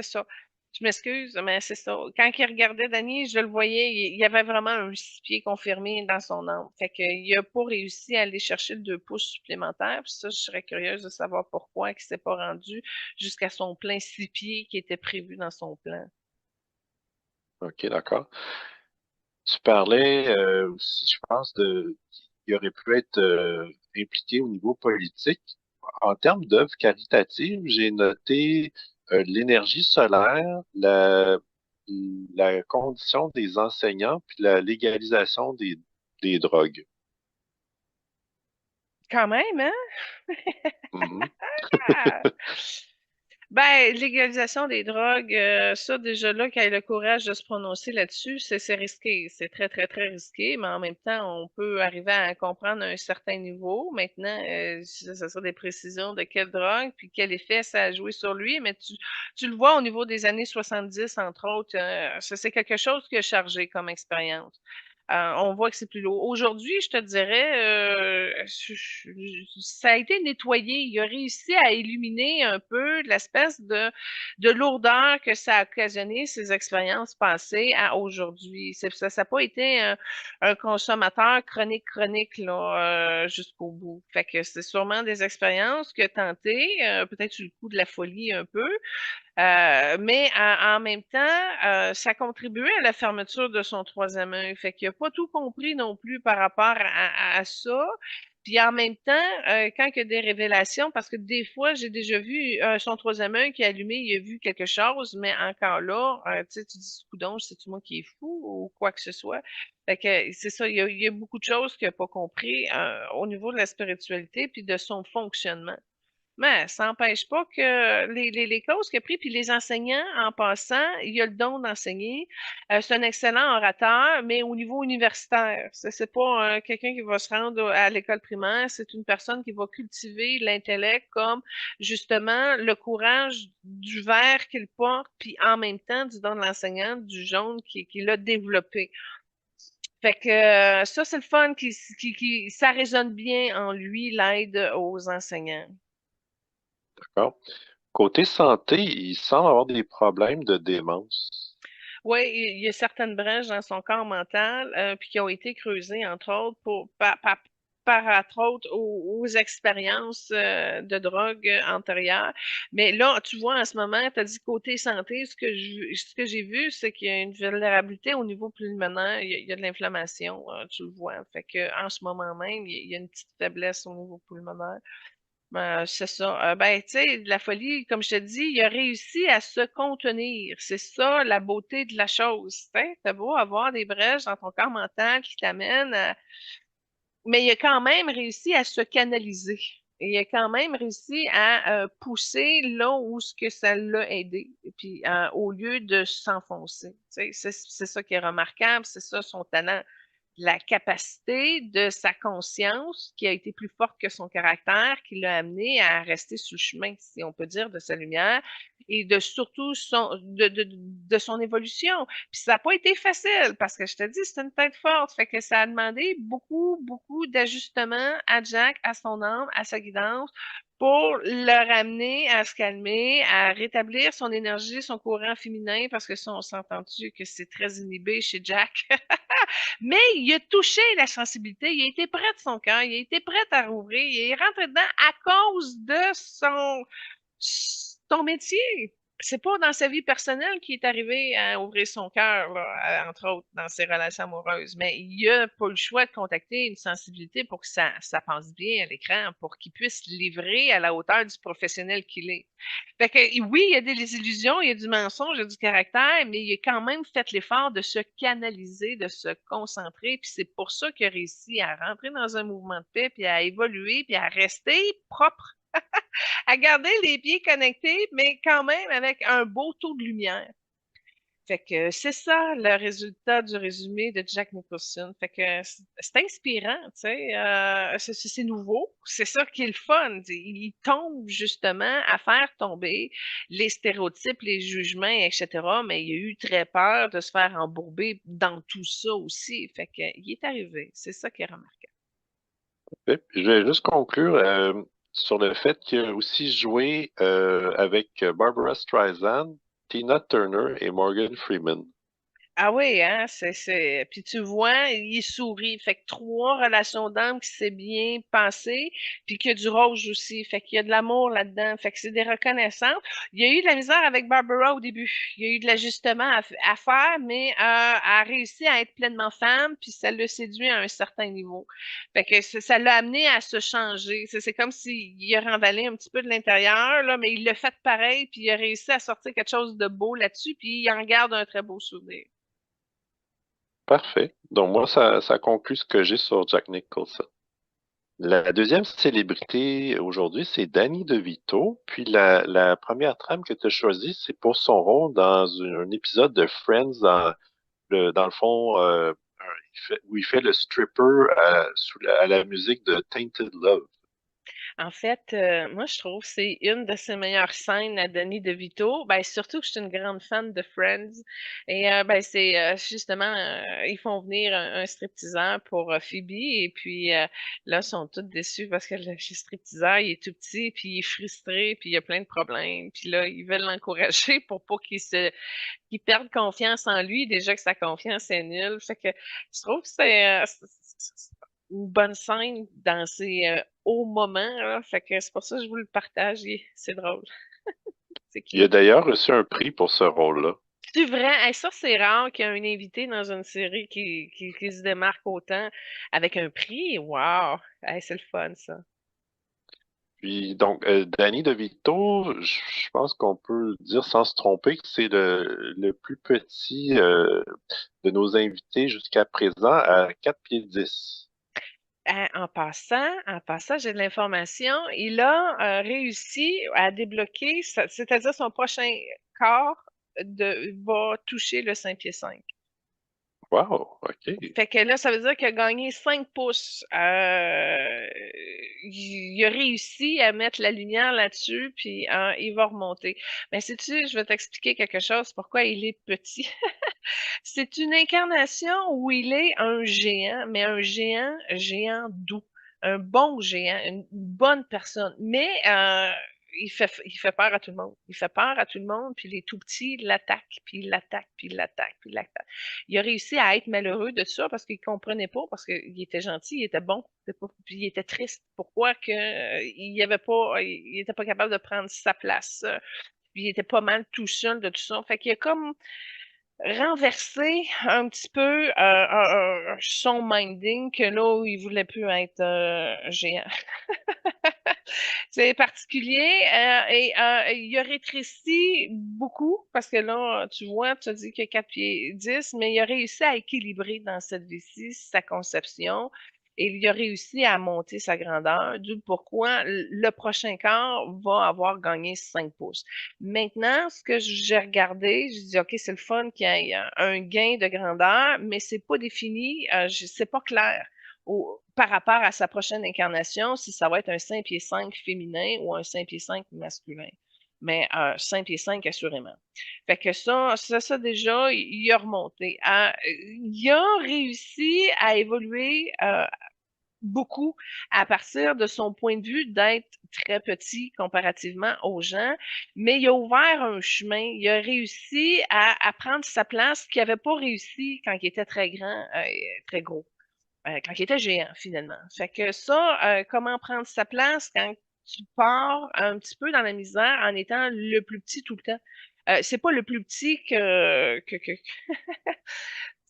ça. Je m'excuse, mais c'est ça. Quand il regardait Danny, je le voyais, il y avait vraiment un 6 pieds confirmé dans son âme. Fait qu'il n'a pas réussi à aller chercher le 2 pouces supplémentaires. Puis ça, je serais curieuse de savoir pourquoi il ne s'est pas rendu jusqu'à son plein 6 pieds qui était prévu dans son plan. OK, d'accord. Tu parlais aussi, je pense, qu'il aurait pu être impliqué au niveau politique. En termes d'œuvres caritatives, j'ai noté l'énergie solaire, la condition des enseignants, puis la légalisation des drogues. Quand même, hein? Mhm. Ah! Ben, légalisation des drogues, ça déjà là, qu'il ait le courage de se prononcer là-dessus, c'est risqué. C'est très, très, très risqué, mais en même temps, on peut arriver à comprendre à un certain niveau. Maintenant, ça sera des précisions de quelle drogue, puis quel effet ça a joué sur lui, mais tu le vois au niveau des années 70, entre autres, ça c'est quelque chose qui a chargé comme expérience. On voit que c'est plus lourd. Aujourd'hui, je te dirais, ça a été nettoyé. Il a réussi à éliminer un peu l'espèce de lourdeur que ça a occasionné, ces expériences passées à aujourd'hui. Ça n'a pas été un consommateur chronique là, jusqu'au bout. Fait que c'est sûrement des expériences que tenté, peut-être sur le coup de la folie un peu, mais en même temps, ça contribuait à la fermeture de son troisième œil. Fait qu'il n'a pas tout compris non plus par rapport à ça. Puis en même temps, quand il y a des révélations, parce que des fois, j'ai déjà vu son troisième œil qui est allumé, il a vu quelque chose, mais encore là, tu sais, tu dis, coudonc, c'est-tu moi qui est fou ou quoi que ce soit. Fait que c'est ça, il y a beaucoup de choses qu'il n'a pas compris au niveau de la spiritualité puis de son fonctionnement. Mais ça n'empêche pas que les causes qu'il a pris, puis les enseignants, en passant, il a le don d'enseigner. C'est un excellent orateur, mais au niveau universitaire. C'est pas quelqu'un qui va se rendre à l'école primaire, c'est une personne qui va cultiver l'intellect comme justement le courage du vert qu'il porte, puis en même temps du don de l'enseignant, du jaune qu'il a développé. Fait que ça, c'est le fun, ça résonne bien en lui, l'aide aux enseignants. D'accord. Côté santé, il semble avoir des problèmes de démence. Oui, il y a certaines brèches dans son corps mental, puis qui ont été creusées, entre autres, entre autres, aux expériences de drogue antérieures. Mais là, tu vois, en ce moment, tu as dit côté santé, ce que j'ai vu, c'est qu'il y a une vulnérabilité au niveau pulmonaire, il y a de l'inflammation, tu le vois. Fait que en ce moment même, il y a une petite faiblesse au niveau pulmonaire. C'est ça. Ben, tu sais, de la folie, comme je te dis, il a réussi à se contenir. C'est ça la beauté de la chose. Tu sais, t'as beau avoir des brèches dans ton corps mental qui t'amènent à... Mais il a quand même réussi à se canaliser. Et il a quand même réussi à pousser là où ce que ça l'a aidé. Et puis, au lieu de s'enfoncer. Tu sais, c'est ça qui est remarquable, c'est ça son talent, la capacité de sa conscience qui a été plus forte que son caractère, qui l'a amené à rester sur le chemin, si on peut dire, de sa lumière et de surtout de son évolution. Puis ça n'a pas été facile parce que je te dis, c'est une tête forte. Fait que ça a demandé beaucoup, beaucoup d'ajustements à Jack, à son âme, à sa guidance pour le ramener à se calmer, à rétablir son énergie, son courant féminin, parce que ça, on s'entend-tu que c'est très inhibé chez Jack. Mais il a touché la sensibilité, il a été prêt de son cœur, il a été prêt à rouvrir, il est rentré dedans à cause de son métier. c'est pas dans sa vie personnelle qu'il est arrivé à ouvrir son cœur, là, entre autres, dans ses relations amoureuses, mais il a pas le choix de contacter une sensibilité pour que ça passe bien à l'écran, pour qu'il puisse livrer à la hauteur du professionnel qu'il est. Fait que oui, il y a des illusions, il y a du mensonge, il y a du caractère, mais il a quand même fait l'effort de se canaliser, de se concentrer, puis c'est pour ça qu'il a réussi à rentrer dans un mouvement de paix, puis à évoluer, puis à rester propre, à garder les pieds connectés, mais quand même avec un beau taux de lumière. Fait que c'est ça le résultat du résumé de Jack Nicholson. Fait que c'est inspirant, tu sais, c'est nouveau. C'est ça qui est le fun. Il tombe justement à faire tomber les stéréotypes, les jugements, etc. Mais il a eu très peur de se faire embourber dans tout ça aussi. Fait que il est arrivé. C'est ça qui est remarquable. Je vais juste conclure sur le fait qu'il a aussi joué avec Barbara Streisand, Tina Turner et Morgan Freeman. Ah oui, hein, Puis tu vois, il sourit. Fait que trois relations d'âme qui s'est bien passé, puis qu'il y a du rose aussi. Fait qu'il y a de l'amour là-dedans. Fait que c'est des reconnaissances. Il y a eu de la misère avec Barbara au début. Il y a eu de l'ajustement à faire, mais elle a réussi à être pleinement femme, puis ça l'a séduit à un certain niveau. Fait que ça l'a amené à se changer. C'est comme s'il a renvalé un petit peu de l'intérieur, là, mais il l'a fait pareil, puis il a réussi à sortir quelque chose de beau là-dessus, puis il en garde un très beau souvenir. Parfait. Donc moi, ça conclut ce que j'ai sur Jack Nicholson. La deuxième célébrité aujourd'hui, c'est Danny DeVito. Puis la première trame que tu as choisie, c'est pour son rôle dans un épisode de Friends, dans le fond, où il fait le stripper à la musique de Tainted Love. En fait, moi, je trouve que c'est une de ses meilleures scènes à Danny DeVito. Ben, surtout que je suis une grande fan de Friends. Et ben, c'est justement, ils font venir un stripteaseur pour Phoebe. Et puis là, ils sont tous déçus parce que le stripteaseur, il est tout petit, puis il est frustré, puis il a plein de problèmes. Puis là, ils veulent l'encourager pour pas qu'il perde confiance en lui. Déjà que sa confiance est nulle. Fait que je trouve que c'est une bonne scène dans ses hauts moments, là. Fait que c'est pour ça que je vous le partage. C'est drôle. C'est Il a cute. d'ailleurs reçu un prix pour ce rôle-là. C'est vrai, hey, ça c'est rare qu'il y ait un invité dans une série qui se démarque autant avec un prix. Wow! Hey, c'est le fun, ça. Puis donc, Danny DeVito, je pense qu'on peut dire sans se tromper que c'est le plus petit de nos invités jusqu'à présent à 4 pieds 10. En passant, j'ai de l'information. Il a réussi à débloquer, c'est-à-dire son prochain corps va toucher le 5 pieds 5. Wow, OK. Fait que là, ça veut dire qu'il a gagné 5 pouces. Il a réussi à mettre la lumière là-dessus, puis il va remonter. Mais sais-tu, je vais t'expliquer quelque chose, pourquoi il est petit. C'est une incarnation où il est un géant, mais un géant doux, un bon géant, une bonne personne. Mais il fait peur à tout le monde. Il fait peur à tout le monde, puis les tout petits l'attaquent, puis il l'attaquent, puis il l'attaquent, puis il l'attaquent. Il a réussi à être malheureux de ça parce qu'il comprenait pas, parce qu'il était gentil, il était bon, puis il était triste. Pourquoi que il avait pas, il était pas capable de prendre sa place. Puis il était pas mal tout seul de tout ça. Fait qu'il a comme renverser un petit peu son minding que là où il voulait plus être géant. C'est particulier et il a rétréci beaucoup parce que là, tu vois, tu as dit qu'il a 4 pieds 10, mais il a réussi à équilibrer dans cette vie-ci sa conception et il a réussi à monter sa grandeur, d'où pourquoi le prochain quart va avoir gagné 5 pouces. Maintenant, ce que j'ai regardé, je dis, OK, c'est le fun qu'il y ait un gain de grandeur, mais c'est pas défini, c'est pas clair par rapport à sa prochaine incarnation, si ça va être un 5 pieds 5 féminin ou un 5 pieds 5 masculin. Mais 5 pieds 5 assurément. Fait que ça déjà, il a remonté. Il a réussi à évoluer beaucoup à partir de son point de vue d'être très petit comparativement aux gens, mais il a ouvert un chemin, il a réussi à prendre sa place qu'il n'avait pas réussi quand il était très grand, très gros, quand il était géant finalement. Fait que ça, comment prendre sa place quand tu pars un petit peu dans la misère en étant le plus petit tout le temps. C'est pas le plus petit que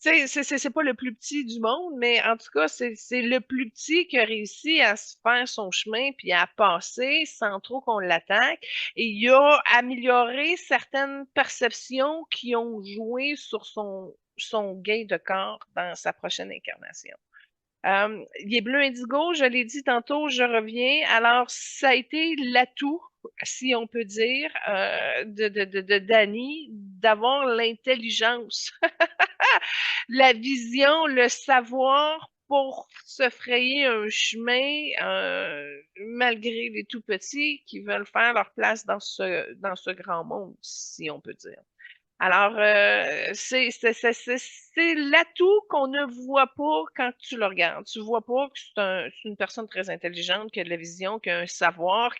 tu sais, c'est pas le plus petit du monde, mais en tout cas, c'est le plus petit qui a réussi à se faire son chemin puis à passer sans trop qu'on l'attaque. Et il a amélioré certaines perceptions qui ont joué sur son gain de corps dans sa prochaine incarnation. Il est bleu indigo, je l'ai dit tantôt, je reviens. Alors, ça a été l'atout, si on peut dire, de Danny, d'avoir l'intelligence, la vision, le savoir pour se frayer un chemin, malgré les tout petits qui veulent faire leur place dans ce grand monde, si on peut dire. Alors, c'est l'atout qu'on ne voit pas quand tu le regardes. Tu vois pas que c'est une personne très intelligente, qui a de la vision, qui a un savoir.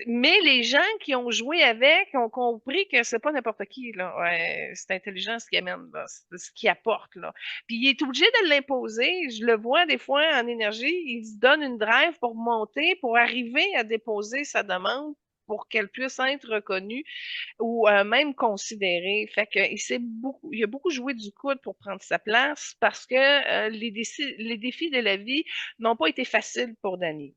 Mais les gens qui ont joué avec ont compris que c'est pas n'importe qui, là. Ouais, c'est intelligent ce qu'il amène, là. C'est ce qu'il apporte, là. Puis il est obligé de l'imposer. Je le vois des fois en énergie. Il se donne une drive pour monter, pour arriver à déposer sa demande pour qu'elle puisse être reconnue ou même considéré. Fait que il a beaucoup joué du coude pour prendre sa place parce que les défis de la vie n'ont pas été faciles pour Danny.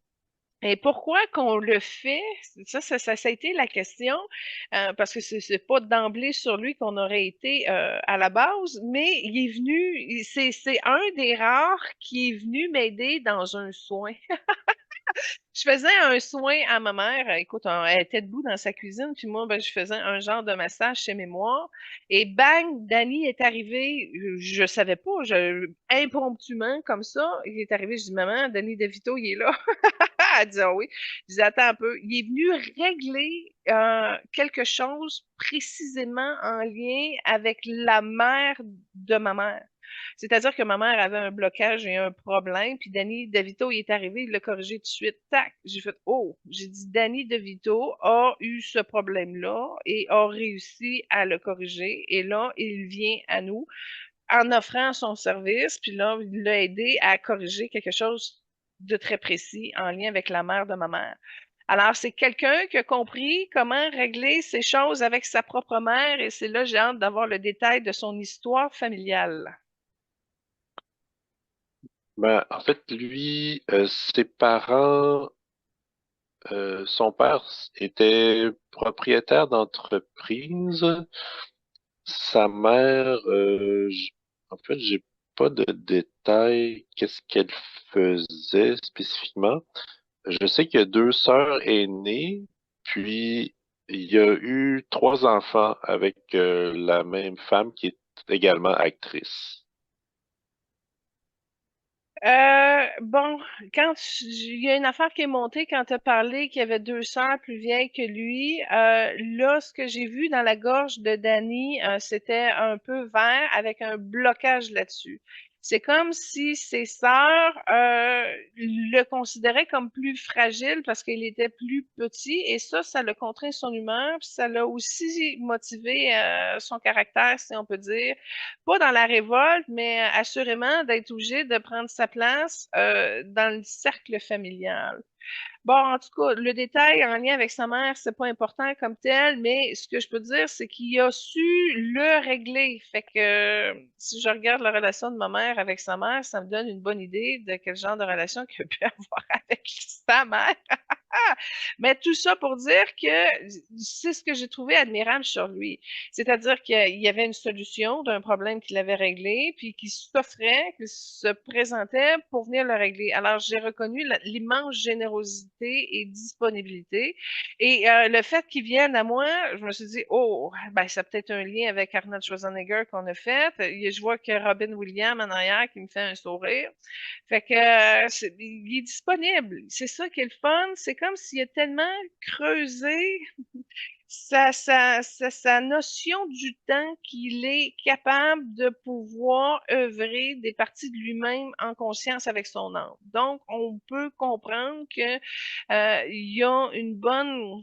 Et pourquoi qu'on le fait? Ça a été la question, parce que c'est pas d'emblée sur lui qu'on aurait été à la base, mais il est venu, c'est un des rares qui est venu m'aider dans un soin. Je faisais un soin à ma mère. Écoute, elle était debout dans sa cuisine, puis moi, ben, je faisais un genre de massage chez Mémoire. Et bang, Danny est arrivé. Je savais pas, impromptument, comme ça, il est arrivé. Je dis, maman, Danny DeVito, il est là. Elle dit, ah oui. Je dis, attends un peu. Il est venu régler quelque chose précisément en lien avec la mère de ma mère. C'est-à-dire que ma mère avait un blocage et un problème, puis Danny DeVito, il est arrivé, il l'a corrigé tout de suite. Tac! J'ai fait, oh! J'ai dit, Danny DeVito a eu ce problème-là et a réussi à le corriger. Et là, il vient à nous en offrant son service, puis là, il l'a aidé à corriger quelque chose de très précis en lien avec la mère de ma mère. Alors, c'est quelqu'un qui a compris comment régler ces choses avec sa propre mère, et c'est là, j'ai hâte d'avoir le détail de son histoire familiale. Ben, en fait, lui, ses parents, son père était propriétaire d'entreprise. Sa mère, en fait, j'ai pas de détails. Qu'est-ce qu'elle faisait spécifiquement? Je sais qu'il y a deux sœurs aînées, puis il y a eu trois enfants avec la même femme qui est également actrice. Bon, il y a une affaire qui est montée quand tu as parlé qu'il y avait deux sœurs plus vieilles que lui. Là, ce que j'ai vu dans la gorge de Danny, c'était un peu vert avec un blocage là-dessus. C'est comme si ses sœurs le considéraient comme plus fragile parce qu'il était plus petit et ça l'a contraint son humeur, puis ça l'a aussi motivé son caractère, si on peut dire pas dans la révolte, mais assurément d'être obligé de prendre sa place dans le cercle familial. Bon, en tout cas, le détail en lien avec sa mère, c'est pas important comme tel, mais ce que je peux dire, c'est qu'il a su le régler. Fait que si je regarde la relation de ma mère avec sa mère, ça me donne une bonne idée de quel genre de relation qu'il a pu avoir avec sa mère. Mais tout ça pour dire que c'est ce que j'ai trouvé admirable sur lui. C'est-à-dire qu'il y avait une solution d'un problème qu'il avait réglé, puis qu'il s'offrait, qu'il se présentait pour venir le régler. Alors, j'ai reconnu l'immense générosité et disponibilité. Et le fait qu'il vienne à moi, je me suis dit, oh, ben, ça a peut-être un lien avec Arnold Schwarzenegger qu'on a fait. Je vois que Robin Williams en arrière qui me fait un sourire. Fait que il est disponible. C'est ça qui est le fun. C'est comme s'il a tellement creusé sa notion du temps qu'il est capable de pouvoir œuvrer des parties de lui-même en conscience avec son âme. Donc, on peut comprendre que il y a une bonne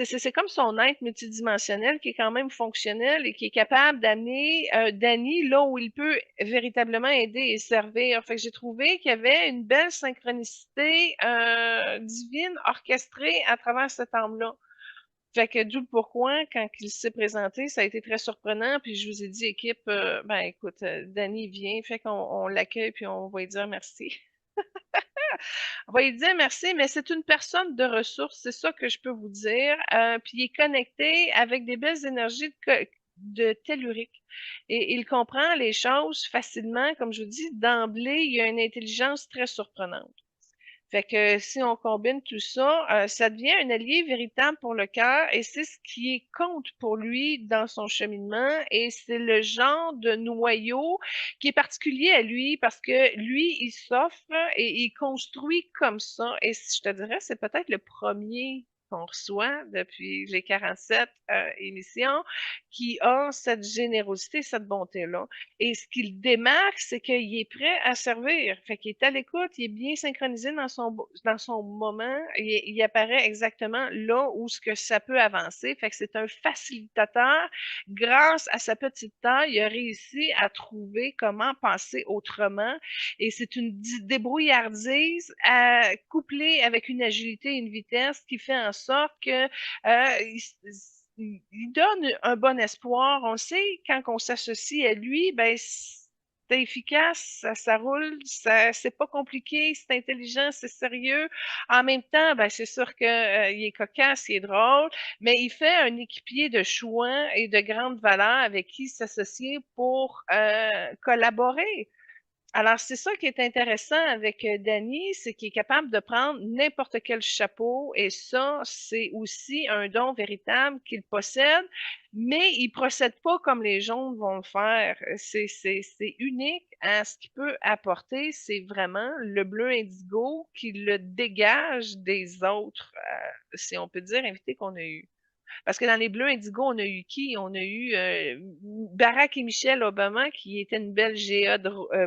C'est comme son être multidimensionnel qui est quand même fonctionnel et qui est capable d'amener Danny là où il peut véritablement aider et servir. Fait que j'ai trouvé qu'il y avait une belle synchronicité divine orchestrée à travers cet homme-là. Fait que d'où le pourquoi, quand il s'est présenté, ça a été très surprenant. Puis je vous ai dit, équipe, ben écoute, Danny vient, fait qu'on l'accueille puis on va lui dire merci. On va lui dire merci, mais c'est une personne de ressources, c'est ça que je peux vous dire. Puis il est connecté avec des belles énergies de tellurique. Et il comprend les choses facilement. Comme je vous dis, d'emblée, il y a une intelligence très surprenante. Fait que si on combine tout ça, ça devient un allié véritable pour le cœur et c'est ce qui est compte pour lui dans son cheminement et c'est le genre de noyau qui est particulier à lui parce que lui, il s'offre et il construit comme ça et je te dirais, c'est peut-être le premier qu'on reçoit depuis les 47 émissions qui a cette générosité, cette bonté-là. Et ce qui le démarque, c'est qu'il est prêt à servir. Fait qu'il est à l'écoute, il est bien synchronisé dans son moment. Il apparaît exactement là où ce que ça peut avancer. Fait que c'est un facilitateur. Grâce à sa petite taille, il a réussi à trouver comment passer autrement. Et c'est une débrouillardise couplée avec une agilité et une vitesse qui fait en sorte que il donne un bon espoir. On sait, quand on s'associe à lui, ben, c'est efficace, ça roule, c'est pas compliqué, c'est intelligent, c'est sérieux. En même temps, ben, c'est sûr que, il est cocasse, il est drôle, mais il fait un équipier de choix et de grande valeur avec qui s'associer pour collaborer. Alors, c'est ça qui est intéressant avec Danny, c'est qu'il est capable de prendre n'importe quel chapeau et ça, c'est aussi un don véritable qu'il possède, mais il procède pas comme les jaunes vont le faire. C'est unique à ce qu'il peut apporter. C'est vraiment le bleu indigo qui le dégage des autres, si on peut dire, invités qu'on a eus. Parce que dans les Bleus Indigo, on a eu qui? On a eu Barack et Michelle Obama, qui était une belle GA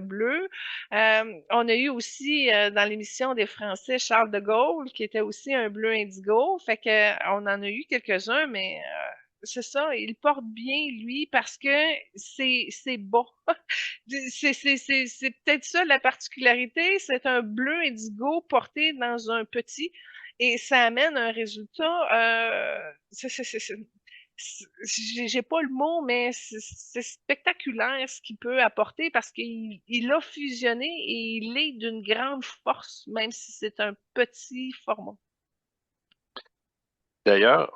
bleue. On a eu aussi dans l'émission des Français Charles de Gaulle, qui était aussi un bleu indigo. Fait que on en a eu quelques-uns, mais c'est ça, il porte bien, lui, parce que c'est beau. C'est peut-être ça la particularité, c'est un bleu indigo porté dans un petit et ça amène un résultat, j'ai pas le mot, mais c'est spectaculaire ce qu'il peut apporter parce qu'il a fusionné et il est d'une grande force, même si c'est un petit format. D'ailleurs,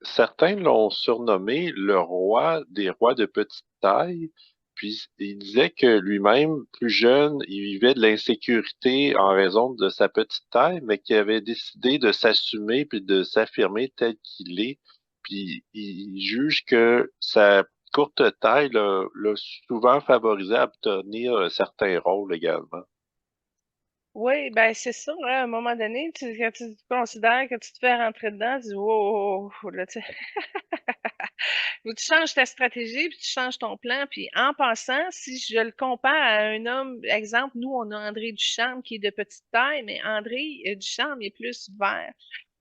certains l'ont surnommé le roi des rois de petite taille, puis il disait que lui-même, plus jeune, il vivait de l'insécurité en raison de sa petite taille, mais qu'il avait décidé de s'assumer puis de s'affirmer tel qu'il est. Puis il juge que sa courte taille l'a souvent favorisé à obtenir certains rôles également. Oui, ben c'est ça, hein, à un moment donné, quand tu considères que tu te fais rentrer dedans, tu dis wow, là, tu sais. Ou tu changes ta stratégie, puis tu changes ton plan. Puis en passant, si je le compare à un homme, exemple, nous, on a André Ducharme qui est de petite taille, mais André Ducharme est plus vert.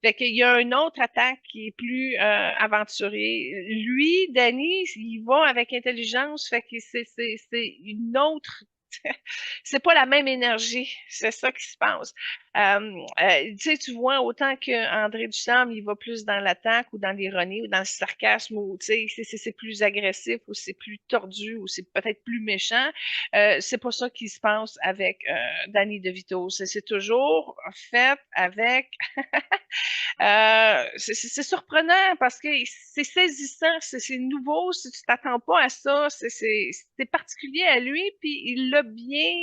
Fait qu'il y a une autre attaque qui est plus aventurée. Lui, Danny, il va avec intelligence, fait que c'est une autre c'est pas la même énergie. C'est ça qui se passe. Tu sais, tu vois, autant qu'André Duchamp, il va plus dans l'attaque ou dans l'ironie ou dans le sarcasme ou, tu sais, c'est plus agressif ou c'est plus tordu ou c'est peut-être plus méchant. C'est pas ça qui se passe avec Danny DeVito. C'est toujours fait avec c'est surprenant parce que c'est saisissant, c'est nouveau, si tu t'attends pas à ça, c'est particulier à lui, puis il l'a bien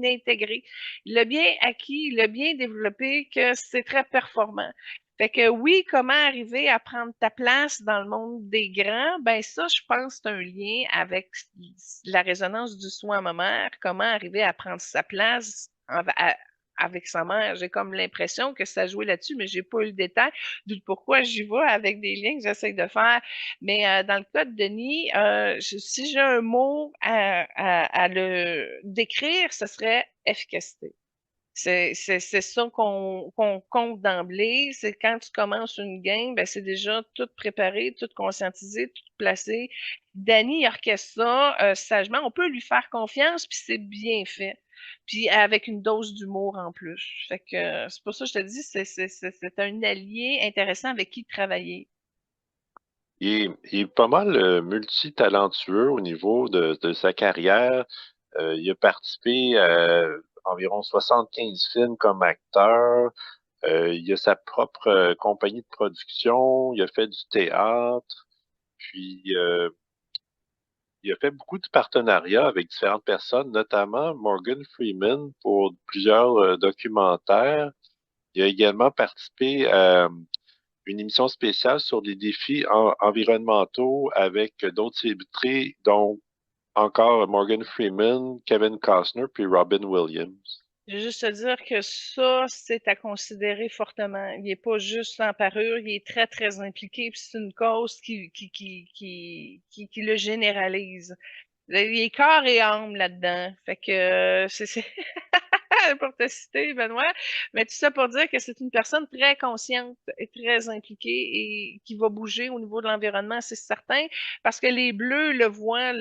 intégré, il l'a bien acquis, il l'a bien développé, que c'est très performant. Fait que oui, comment arriver à prendre ta place dans le monde des grands, ben ça, je pense, c'est un lien avec la résonance du soi à ma mère, comment arriver à prendre sa place avec sa mère. J'ai comme l'impression que ça jouait là-dessus, mais j'ai pas eu le détail. D'où pourquoi j'y vais avec des liens que j'essaie de faire. Mais dans le cas de Denis, si j'ai un mot à le décrire, ce serait efficacité. C'est ça qu'on compte d'emblée. C'est quand tu commences une game, ben c'est déjà tout préparé, tout conscientisé, tout placé. Danny il orchestre ça sagement. On peut lui faire confiance, puis c'est bien fait. Puis avec une dose d'humour en plus. Fait que c'est pour ça que je te dis, c'est un allié intéressant avec qui travailler. Il est pas mal multitalentueux au niveau de sa carrière. Il a participé à environ 75 films comme acteur. Il a sa propre compagnie de production. Il a fait du théâtre. Puis, il a fait beaucoup de partenariats avec différentes personnes, notamment Morgan Freeman pour plusieurs documentaires. Il a également participé à une émission spéciale sur les défis environnementaux avec d'autres célébrités, dont encore Morgan Freeman, Kevin Costner, puis Robin Williams. Je veux juste te dire que ça, c'est à considérer fortement. Il n'est pas juste en parure, il est très, très impliqué, puis c'est une cause qui le généralise. Il est corps et âme là-dedans. Fait que c'est pour te citer, Benoît. Mais tout ça pour dire que c'est une personne très consciente et très impliquée et qui va bouger au niveau de l'environnement, c'est certain, parce que les Bleus le voient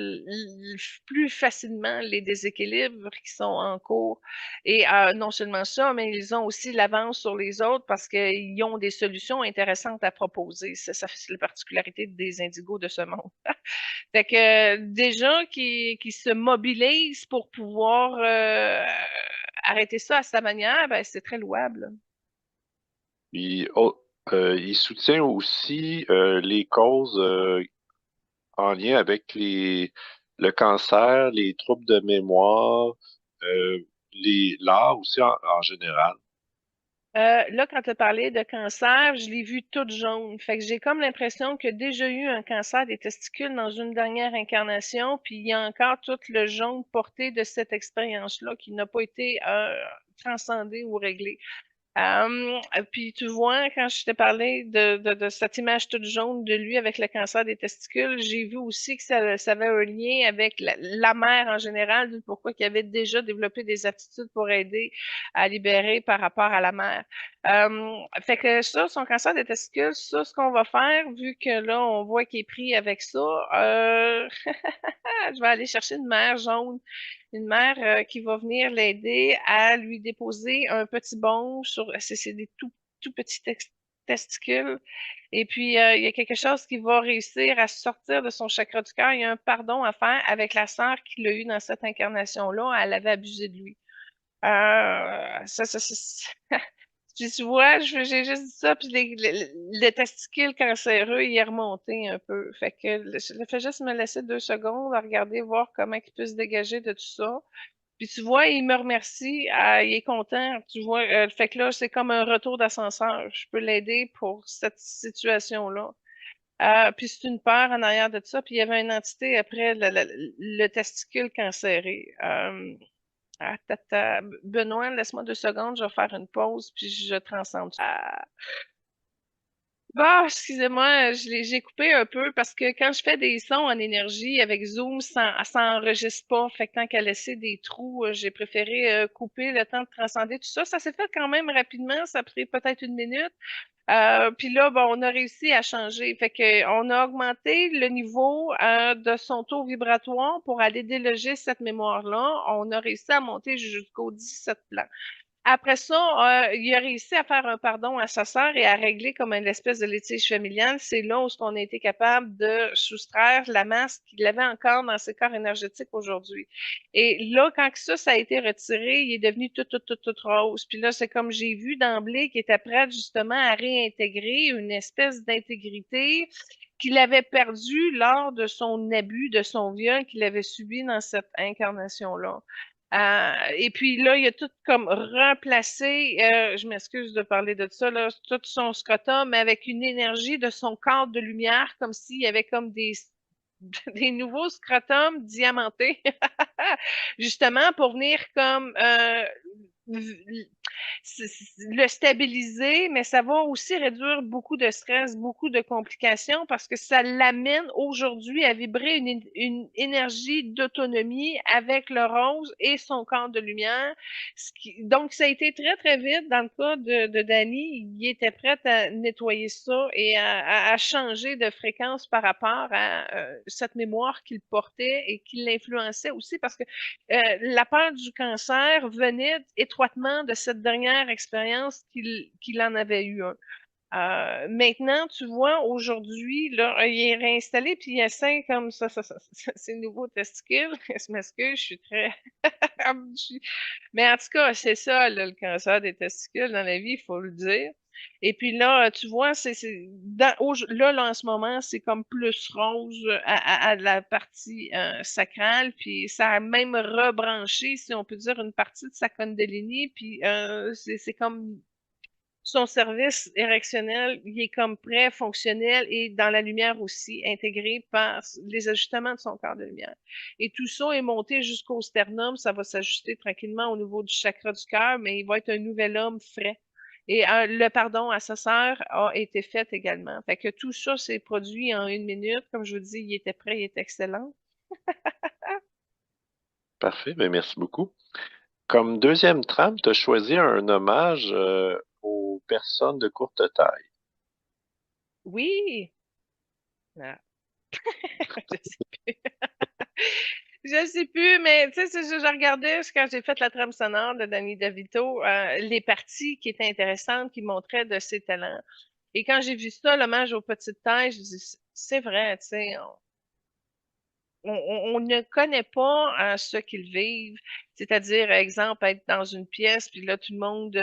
plus facilement, les déséquilibres qui sont en cours. Et non seulement ça, mais ils ont aussi l'avance sur les autres parce qu'ils ont des solutions intéressantes à proposer. Ça c'est la particularité des indigos de ce monde. Fait que des gens qui se mobilisent pour pouvoir arrêter ça à sa manière, ben, c'est très louable. Il soutient aussi les causes en lien avec le cancer, les troubles de mémoire, euh, l'art aussi en général. Là, quand tu as parlé de cancer, je l'ai vu toute jaune. Fait que j'ai comme l'impression qu'il a déjà eu un cancer des testicules dans une dernière incarnation, puis il y a encore tout le jaune porté de cette expérience-là qui n'a pas été transcendé ou réglé. Puis tu vois, quand je t'ai parlé de cette image toute jaune de lui avec le cancer des testicules, j'ai vu aussi que ça avait un lien avec la mère en général, pourquoi il avait déjà développé des aptitudes pour aider à libérer par rapport à la mère. Fait que ça, son cancer des testicules, ça, ce qu'on va faire, vu que là, on voit qu'il est pris avec ça, je vais aller chercher une mère jaune, une mère qui va venir l'aider à lui déposer un petit bon sur, c'est des tout petits testicules. Et puis, il y a quelque chose qui va réussir à sortir de son chakra du cœur. Il y a un pardon à faire avec la sœur qui l'a eu dans cette incarnation-là. Elle avait abusé de lui. Puis tu vois, j'ai juste dit ça, puis le testicule cancéreux, il est remonté un peu. Fait que je fais juste me laisser 2 secondes à regarder, voir comment il peut se dégager de tout ça. Puis tu vois, il me remercie, il est content. Tu vois, fait que là, c'est comme un retour d'ascenseur. Je peux l'aider pour cette situation-là. Puis c'est une peur en arrière de tout ça. Puis il y avait une entité après le testicule cancéré. Benoît, laisse-moi 2 secondes, je vais faire une pause, puis je transcende. Bah, excusez-moi, j'ai coupé un peu parce que quand je fais des sons en énergie avec Zoom, ça enregistre pas. Fait que tant qu'à laisser des trous, j'ai préféré couper le temps de transcender tout ça. Ça s'est fait quand même rapidement, ça a pris peut-être 1 minute. Puis là, bon, on a réussi à changer. Fait que on a augmenté le niveau de son taux vibratoire pour aller déloger cette mémoire-là. On a réussi à monter jusqu'au 17 plan. Après ça, il a réussi à faire un pardon à sa sœur et à régler comme une espèce de litige familial. C'est là où on a été capable de soustraire la masse qu'il avait encore dans ses corps énergétiques aujourd'hui. Et là, quand ça a été retiré, il est devenu tout rose. Puis là, c'est comme j'ai vu d'emblée qu'il était prêt justement à réintégrer une espèce d'intégrité qu'il avait perdue lors de son abus, de son viol qu'il avait subi dans cette incarnation-là. Et puis là, il a tout comme remplacé, je m'excuse de parler de ça, là, tout son scrotum, mais avec une énergie de son corps de lumière, comme s'il y avait comme des nouveaux scrotums diamantés, justement pour venir comme le stabiliser, mais ça va aussi réduire beaucoup de stress, beaucoup de complications parce que ça l'amène aujourd'hui à vibrer une énergie d'autonomie avec le rose et son corps de lumière. Donc, ça a été très, très vite dans le cas de Danny. Il était prêt à nettoyer ça et à changer de fréquence par rapport à cette mémoire qu'il portait et qui l'influençait aussi parce que la peur du cancer venait étroitement de cette dernière expérience qu'il en avait eu un. Maintenant, tu vois, aujourd'hui, là, il est réinstallé, puis il essaie comme ça ses nouveaux testicules. Je m'excuse, je suis très... Mais en tout cas, c'est ça, là, le cancer des testicules dans la vie, il faut le dire. Et puis là, tu vois, là, en ce moment, c'est comme plus rose à la partie sacrale, puis ça a même rebranché, si on peut dire, une partie de sa Kundalini, puis c'est comme son service érectionnel, il est comme prêt, fonctionnel et dans la lumière aussi, intégré par les ajustements de son corps de lumière. Et tout ça est monté jusqu'au sternum, ça va s'ajuster tranquillement au niveau du chakra du cœur, mais il va être un nouvel homme frais. Et le pardon à sa sœur a été fait également. Fait que tout ça s'est produit en 1 minute. Comme je vous dis, il était prêt, il était excellent. Parfait, ben merci beaucoup. Comme deuxième trame, tu as choisi un hommage aux personnes de courte taille. Oui! Ah, je sais plus. Je sais plus, mais tu sais, je regardais quand j'ai fait la trame sonore de Danny DeVito, les parties qui étaient intéressantes, qui montraient de ses talents. Et quand j'ai vu ça, l'hommage aux petites tailles, je dis, c'est vrai, tu sais, on ne connaît pas ce qu'ils vivent. C'est-à-dire, exemple, être dans une pièce, puis là, tout le monde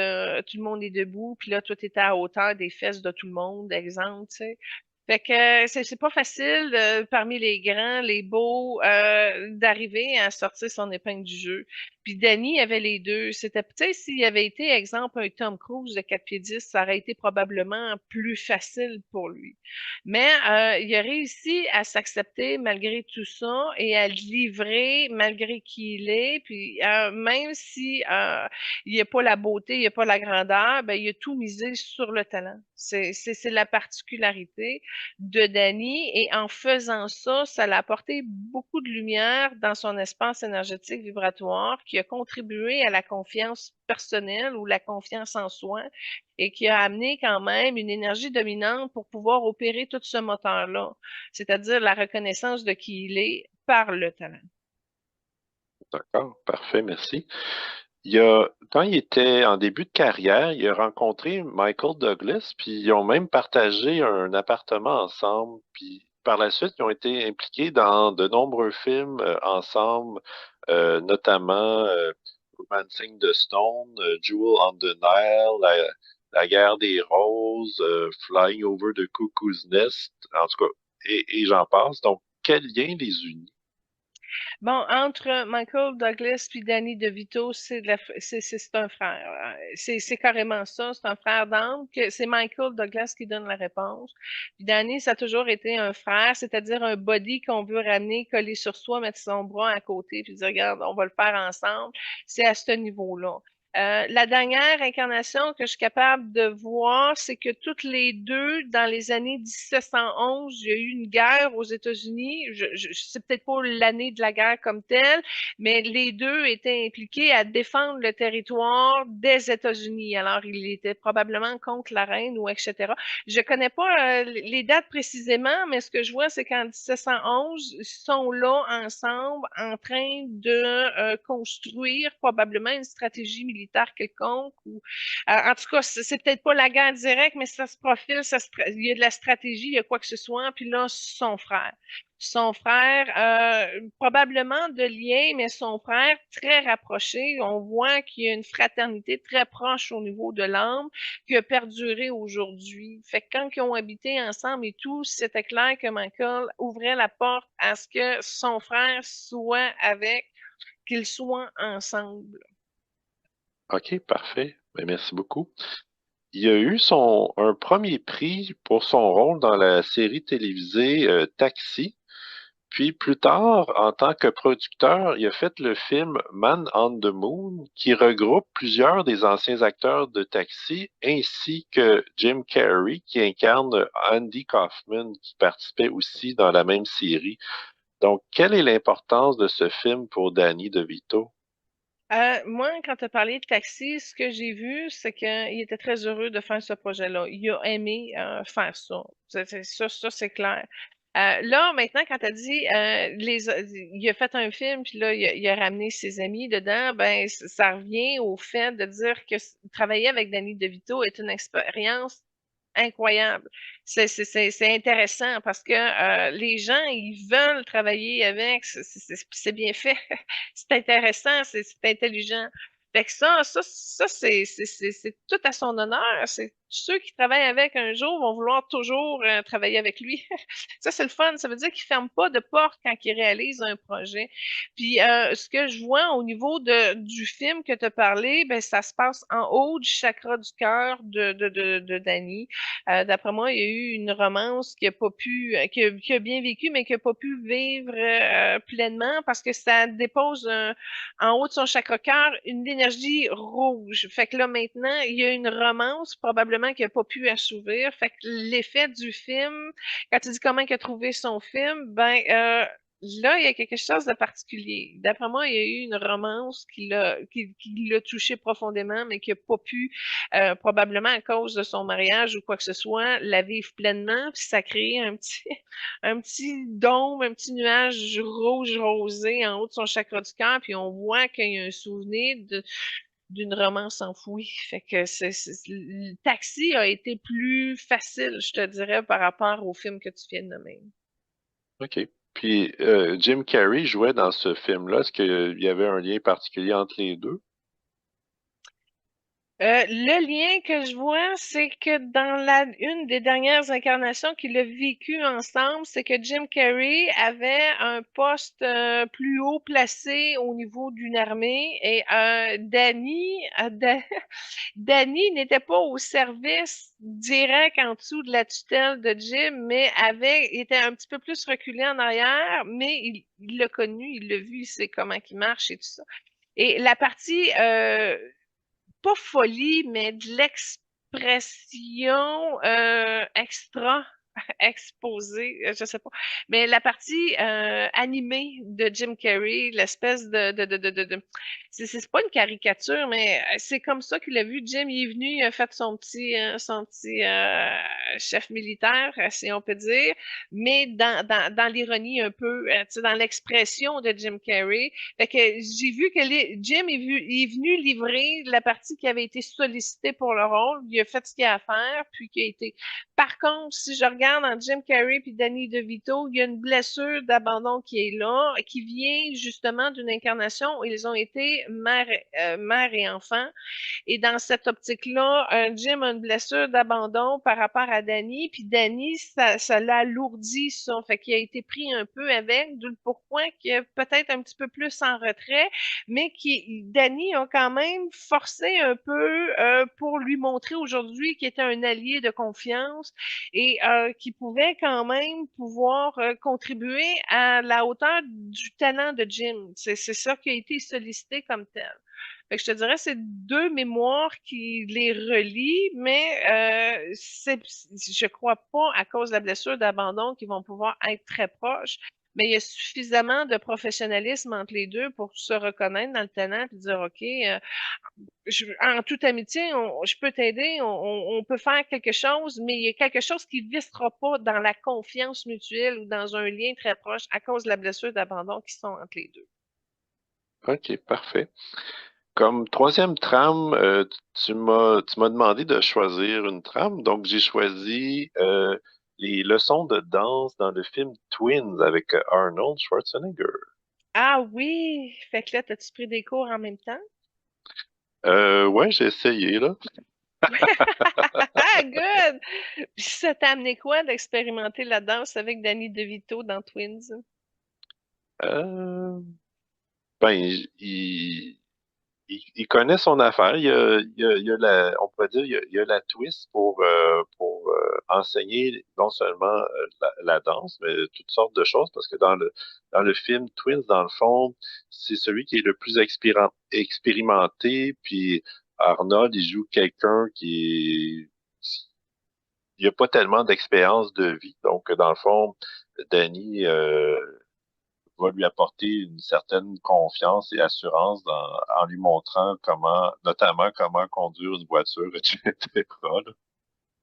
est debout, puis là, toi, tu es à hauteur des fesses de tout le monde, exemple, tu sais. Fait que c'est pas facile parmi les grands, les beaux, d'arriver à sortir son épingle du jeu. Puis Danny avait les deux. C'était peut-être s'il avait été, exemple, un Tom Cruise de 4 pieds 10, ça aurait été probablement plus facile pour lui. Mais il a réussi à s'accepter malgré tout ça et à le livrer malgré qui il est. Puis même si il n'y a pas la beauté, il n'y a pas la grandeur, ben, il a tout misé sur le talent. C'est la particularité de Danny. Et en faisant ça, ça l'a apporté beaucoup de lumière dans son espace énergétique vibratoire qui a contribué à la confiance personnelle ou la confiance en soi et qui a amené quand même une énergie dominante pour pouvoir opérer tout ce moteur-là, c'est-à-dire la reconnaissance de qui il est par le talent. D'accord, parfait, merci. Quand il était en début de carrière, il a rencontré Michael Douglas, puis ils ont même partagé un appartement ensemble. Puis par la suite, ils ont été impliqués dans de nombreux films ensemble, notamment Romancing the Stone, Jewel on the Nile, la guerre des roses, Flying over the Cuckoo's Nest, en tout cas, et j'en passe. Donc, quel lien les unit? Bon, entre Michael Douglas puis Danny DeVito, c'est un frère. C'est carrément ça, c'est un frère d'âme. C'est Michael Douglas qui donne la réponse. Puis Danny, ça a toujours été un frère, c'est-à-dire un body qu'on veut ramener, coller sur soi, mettre son bras à côté, puis dire, regarde, on va le faire ensemble. C'est à ce niveau-là. La dernière incarnation que je suis capable de voir, c'est que toutes les deux, dans les années 1711, il y a eu une guerre aux États-Unis. Je sais peut-être pas l'année de la guerre comme telle, mais les deux étaient impliqués à défendre le territoire des États-Unis. Alors, il était probablement contre la reine ou etc. Je connais pas les dates précisément, mais ce que je vois, c'est qu'en 1711, ils sont là ensemble en train de construire probablement une stratégie militaire quelconque. En tout cas, c'est peut-être pas la guerre directe, mais ça se profile, il y a de la stratégie, il y a quoi que ce soit. Puis là, son frère. Son frère, probablement de lien, mais son frère très rapproché. On voit qu'il y a une fraternité très proche au niveau de l'âme qui a perduré aujourd'hui. Fait que quand ils ont habité ensemble et tout, c'était clair que Michael ouvrait la porte à ce que son frère soit avec, qu'ils soient ensemble. OK, parfait. Ben, merci beaucoup. Il a eu un premier prix pour son rôle dans la série télévisée Taxi. Puis plus tard, en tant que producteur, il a fait le film Man on the Moon, qui regroupe plusieurs des anciens acteurs de Taxi, ainsi que Jim Carrey, qui incarne Andy Kaufman, qui participait aussi dans la même série. Donc, quelle est l'importance de ce film pour Danny DeVito? Moi, quand tu as parlé de Taxi, ce que j'ai vu, c'est qu'il était très heureux de faire ce projet-là. Il a aimé faire ça. Ça, c'est clair. Là, maintenant, quand tu as dit il a fait un film, puis là, il a ramené ses amis dedans, ben ça revient au fait de dire que travailler avec Danny DeVito est une expérience incroyable. C'est intéressant parce que les gens, ils veulent travailler avec, c'est bien fait, c'est intéressant, c'est intelligent. Fait que ça c'est tout à son honneur. C'est ceux qui travaillent avec un jour vont vouloir toujours travailler avec lui. Ça, c'est le fun. Ça veut dire qu'il ferme pas de porte quand il réalise un projet. Puis ce que je vois au niveau du film que tu as parlé, ben ça se passe en haut du chakra du cœur de Danny. D'après moi, il y a eu une romance qui a pas pu, qui a bien vécu, mais qui a pas pu vivre pleinement parce que ça dépose en haut de son chakra-cœur une énergie rouge. Fait que là, maintenant, il y a une romance probablement qui a pas pu assouvir. Fait que l'effet du film, quand tu dis comment il a trouvé son film, ben là, il y a quelque chose de particulier. D'après moi, il y a eu une romance qui l'a touché profondément, mais qui n'a pas pu, probablement à cause de son mariage ou quoi que ce soit, la vivre pleinement. Puis ça a créé un petit, un petit dôme, un petit nuage rouge rosé en haut de son chakra du cœur. Puis on voit qu'il y a un souvenir d'une romance enfouie. Fait que le taxi a été plus facile, je te dirais, par rapport au film que tu viens de nommer. OK. Puis Jim Carrey jouait dans ce film-là. Est-ce qu'il y avait un lien particulier entre les deux? Le lien que je vois, c'est que dans une des dernières incarnations qu'il a vécues ensemble, c'est que Jim Carrey avait un poste plus haut placé au niveau d'une armée et Danny n'était pas au service direct en dessous de la tutelle de Jim, mais était un petit peu plus reculé en arrière, mais il l'a connu, il l'a vu, il sait comment il marche et tout ça. Et la partie pas folie, mais de l'expression extra exposée, je sais pas. Mais la partie animée de Jim Carrey, l'espèce c'est pas une caricature, mais c'est comme ça qu'il a vu. Jim, il est venu, il a fait son petit chef militaire, si on peut dire, mais dans l'ironie un peu, tu sais, dans l'expression de Jim Carrey. Fait que j'ai vu que Jim est venu livrer la partie qui avait été sollicitée pour le rôle. Il a fait ce qu'il a à faire, puis qui a été. Par contre, si je regarde en Jim Carrey puis Danny DeVito, il y a une blessure d'abandon qui est là, qui vient justement d'une incarnation où ils ont été mère et enfant. Et dans cette optique-là, Jim a une blessure d'abandon par rapport à Danny, puis Danny, ça l'alourdit, ça. Fait qu'il a été pris un peu avec, d'où le pourquoi qu'il est peut-être un petit peu plus en retrait, mais Danny a quand même forcé un peu pour lui montrer aujourd'hui qu'il était un allié de confiance et qui pouvait quand même pouvoir contribuer à la hauteur du talent de Jim. C'est ça qui a été sollicité comme tel. Fait que je te dirais, c'est deux mémoires qui les relient, mais je crois pas, à cause de la blessure d'abandon, qu'ils vont pouvoir être très proches. Mais il y a suffisamment de professionnalisme entre les deux pour se reconnaître dans le talent et dire, OK, en toute amitié, je peux t'aider, on peut faire quelque chose, mais il y a quelque chose qui ne vissera pas dans la confiance mutuelle ou dans un lien très proche à cause de la blessure d'abandon qui sont entre les deux. OK, parfait. Comme troisième trame, tu m'as demandé de choisir une trame, donc j'ai choisi les leçons de danse dans le film Twins avec Arnold Schwarzenegger. Ah oui! Fait que là, t'as-tu pris des cours en même temps? Ouais, j'ai essayé là. Ah, good! Puis ça t'a amené quoi d'expérimenter la danse avec Danny DeVito dans Twins? Euh, ben, il connaît son affaire. Il y a on pourrait dire, il y a la twist pour enseigner non seulement la danse, mais toutes sortes de choses, parce que dans le film Twins, dans le fond, c'est celui qui est le plus expérimenté, puis Arnold, il joue quelqu'un qui il a pas tellement d'expérience de vie. Donc, dans le fond, Danny va lui apporter une certaine confiance et assurance en lui montrant notamment comment conduire une voiture, etc. là.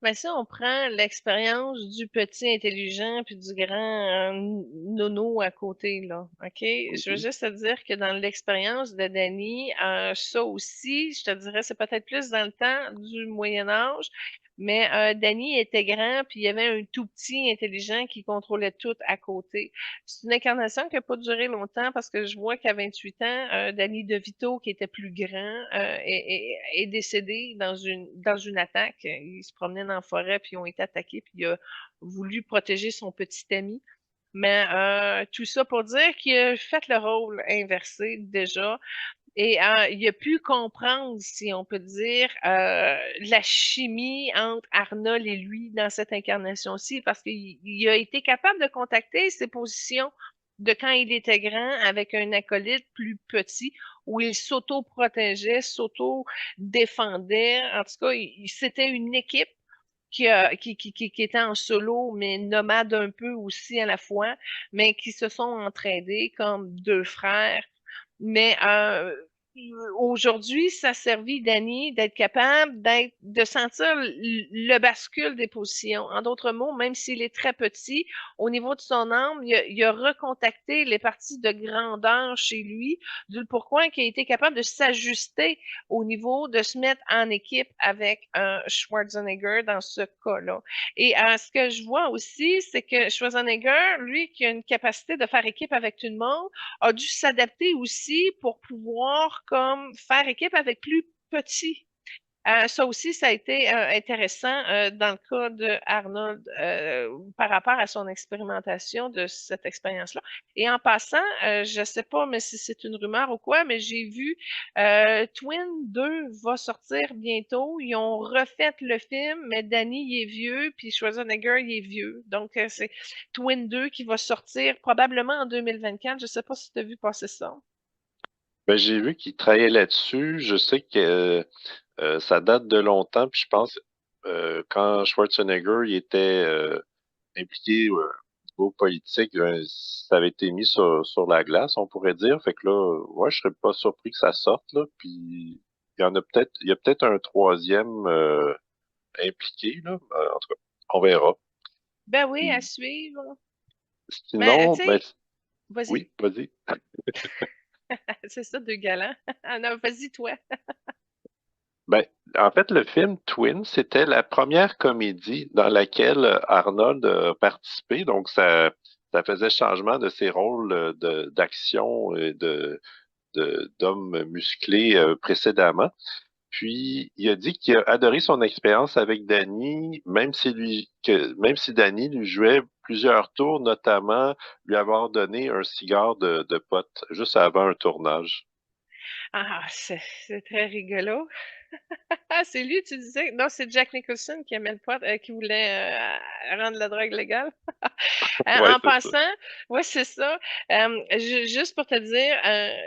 Mais ça, on prend l'expérience du petit intelligent puis du grand nono à côté, là. OK? Je veux Mhm. juste te dire que dans l'expérience de Danny, ça aussi, je te dirais, c'est peut-être plus dans le temps du Moyen Âge, mais Danny était grand puis il y avait un tout petit intelligent qui contrôlait tout à côté. C'est une incarnation qui n'a pas duré longtemps parce que je vois qu'à 28 ans, Danny DeVito, qui était plus grand, est décédé dans une attaque. Il se promenait dans la forêt, puis ils ont été attaqués, puis il a voulu protéger son petit ami. Mais tout ça pour dire qu'il a fait le rôle inversé déjà. Et il a pu comprendre, si on peut dire, la chimie entre Arnold et lui dans cette incarnation-ci, parce qu'il a été capable de contacter ses positions de quand il était grand avec un acolyte plus petit, où il s'auto-protégeait, s'auto-défendait. En tout cas, c'était une équipe qui était en solo, mais nomade un peu aussi à la fois, mais qui se sont entraidés comme deux frères. Mais aujourd'hui, ça a servi Danny d'être capable de sentir le bascule des positions. En d'autres mots, même s'il est très petit, au niveau de son âme, il a recontacté les parties de grandeur chez lui, du pourquoi il a été capable de s'ajuster au niveau de se mettre en équipe avec un Schwarzenegger dans ce cas-là. Et ce que je vois aussi, c'est que Schwarzenegger, lui, qui a une capacité de faire équipe avec tout le monde, a dû s'adapter aussi pour pouvoir comme faire équipe avec plus petits. Ça aussi, ça a été intéressant dans le cas de Arnold par rapport à son expérimentation de cette expérience-là. Et en passant, je ne sais pas mais si c'est une rumeur ou quoi, mais j'ai vu Twin 2 va sortir bientôt. Ils ont refait le film, mais Danny il est vieux, puis Schwarzenegger il est vieux. Donc, c'est Twin 2 qui va sortir probablement en 2024. Je ne sais pas si tu as vu passer ça. Ben, j'ai vu qu'il travaillait là-dessus. Je sais que ça date de longtemps, puis je pense quand Schwarzenegger il était impliqué au niveau politique, ça avait été mis sur la glace, on pourrait dire. Fait que là, ouais, je serais pas surpris que ça sorte, là. Puis il y a peut-être un troisième impliqué, là. En tout cas, on verra. Ben oui, à Puis, suivre. Mais tu sinon, ben, sais, vas-y. oui, vas-y. C'est ça, deux galants. Ah non, vas-y, toi. Ben, en fait, le film Twin, c'était la première comédie dans laquelle Arnold a participé. Donc, ça faisait changement de ses rôles d'action et d'homme musclé précédemment. Puis, il a dit qu'il a adoré son expérience avec Danny, même si Danny lui jouait plusieurs tours, notamment lui avoir donné un cigare de pote juste avant un tournage. Ah, c'est très rigolo. Ah, c'est lui, tu disais? Non, c'est Jack Nicholson qui aimait le pot, qui voulait rendre la drogue légale. Ouais, En c'est ça. passant, ouais, c'est ça. Juste pour te dire,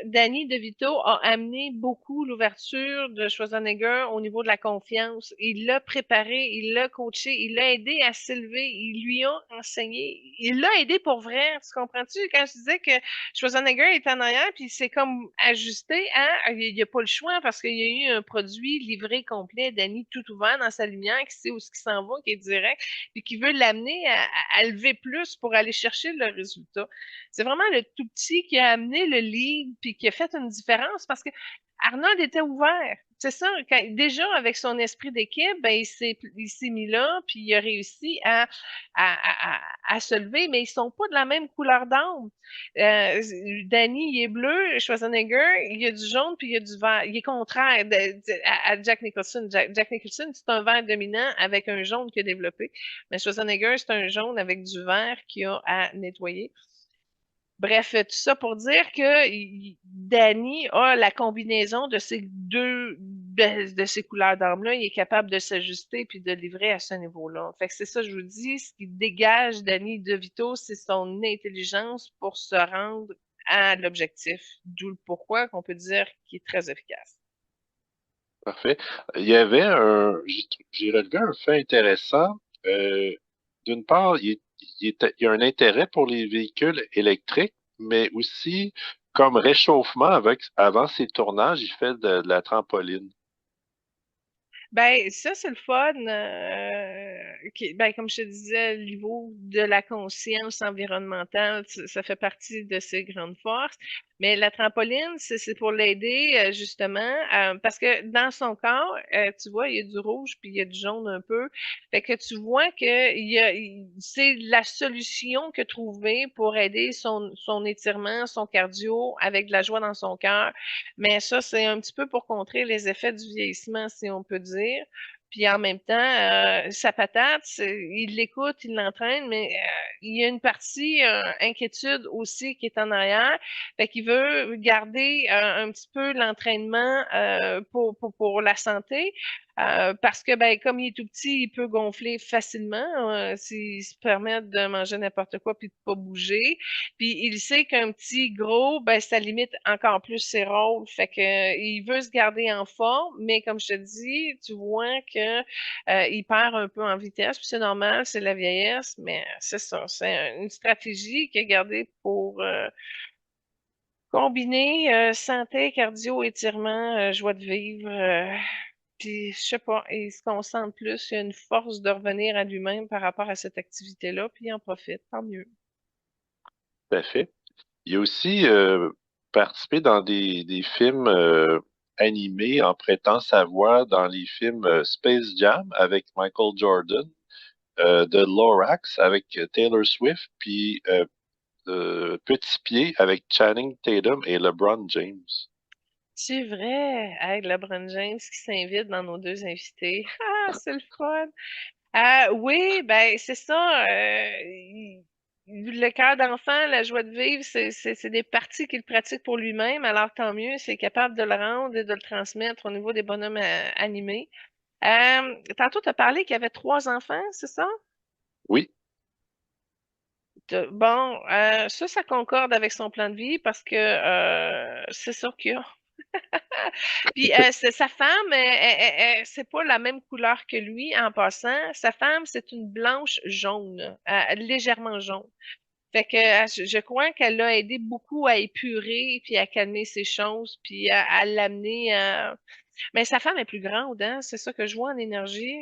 Danny DeVito a amené beaucoup l'ouverture de Schwarzenegger au niveau de la confiance. Il l'a préparé, il l'a coaché, il l'a aidé à s'élever, il lui a enseigné, il l'a aidé pour vrai. Tu comprends-tu? Quand je disais que Schwarzenegger est en arrière, puis c'est comme ajusté à, il n'y a pas le choix parce qu'il y a eu un produit livré complet, Danny tout ouvert dans sa lumière, qui sait où ce qui s'en va, qui est direct, puis qui veut l'amener à lever plus pour aller chercher le résultat. C'est vraiment le tout petit qui a amené le lead, puis qui a fait une différence parce que Arnold était ouvert. C'est ça, déjà avec son esprit d'équipe, ben, il s'est mis là, puis il a réussi à se lever, mais ils sont pas de la même couleur d'âme. Danny, il est bleu, Schwarzenegger, il y a du jaune, puis il y a du vert. Il est contraire à Jack Nicholson. Jack Nicholson, c'est un vert dominant avec un jaune qu'il a développé, mais Schwarzenegger, c'est un jaune avec du vert qu'il a à nettoyer. Bref, tout ça pour dire que Danny a la combinaison de ces de ces couleurs d'armes-là, il est capable de s'ajuster puis de livrer à ce niveau-là. Fait que c'est ça, je vous dis, ce qui dégage Danny DeVito, c'est son intelligence pour se rendre à l'objectif. D'où le pourquoi qu'on peut dire qu'il est très efficace. Parfait. Il y avait j'ai relevé un fait intéressant. Euh, D'une part, il y a un intérêt pour les véhicules électriques, mais aussi comme réchauffement avant ses tournages, il fait de la trampoline. Ben, ça, c'est le fun. Ben, comme je te disais, le niveau de la conscience environnementale, ça fait partie de ses grandes forces. Mais la trampoline, c'est pour l'aider, justement, parce que dans son corps, tu vois, il y a du rouge puis il y a du jaune un peu. Fait que tu vois que c'est la solution que trouver pour aider son étirement, son cardio avec de la joie dans son cœur. Mais ça, c'est un petit peu pour contrer les effets du vieillissement, si on peut dire. Puis en même temps, sa patate, il l'écoute, il l'entraîne, mais il y a une partie inquiétude aussi qui est en arrière. Fait qu'il veut garder un petit peu l'entraînement pour la santé. Parce que ben comme il est tout petit, il peut gonfler facilement s'il se permet de manger n'importe quoi puis de pas bouger. Puis il sait qu'un petit gros, ben ça limite encore plus ses rôles. Fait que il veut se garder en forme, mais comme je te dis, tu vois que il perd un peu en vitesse. Puis c'est normal, c'est la vieillesse, mais c'est ça, c'est une stratégie qu'il a gardée pour combiner santé, cardio, étirement, joie de vivre. Puis, je sais pas, il se concentre plus, il a une force de revenir à lui-même par rapport à cette activité-là, puis il en profite, tant mieux. Tout à fait. Il a aussi participé dans des films animés en prêtant sa voix dans les films Space Jam avec Michael Jordan, de Lorax avec Taylor Swift, puis Petit Pied avec Channing Tatum et LeBron James. C'est vrai, avec LeBron James qui s'invite dans nos deux invités. Ah, c'est le fun! Oui, ben c'est ça. Le cœur d'enfant, la joie de vivre, c'est des parties qu'il pratique pour lui-même. Alors tant mieux, c'est capable de le rendre et de le transmettre au niveau des bonhommes animés. Tantôt, tu as parlé qu'il y avait trois enfants, c'est ça? Oui, Bon, ça concorde avec son plan de vie parce que c'est sûr qu'il y a. Puis sa femme, c'est pas la même couleur que lui en passant. Sa femme, c'est une blanche jaune, légèrement jaune. Fait que je crois qu'elle l'a aidé beaucoup à épurer puis à calmer ses choses puis à l'amener à. Mais sa femme est plus grande, hein? C'est ça que je vois en énergie.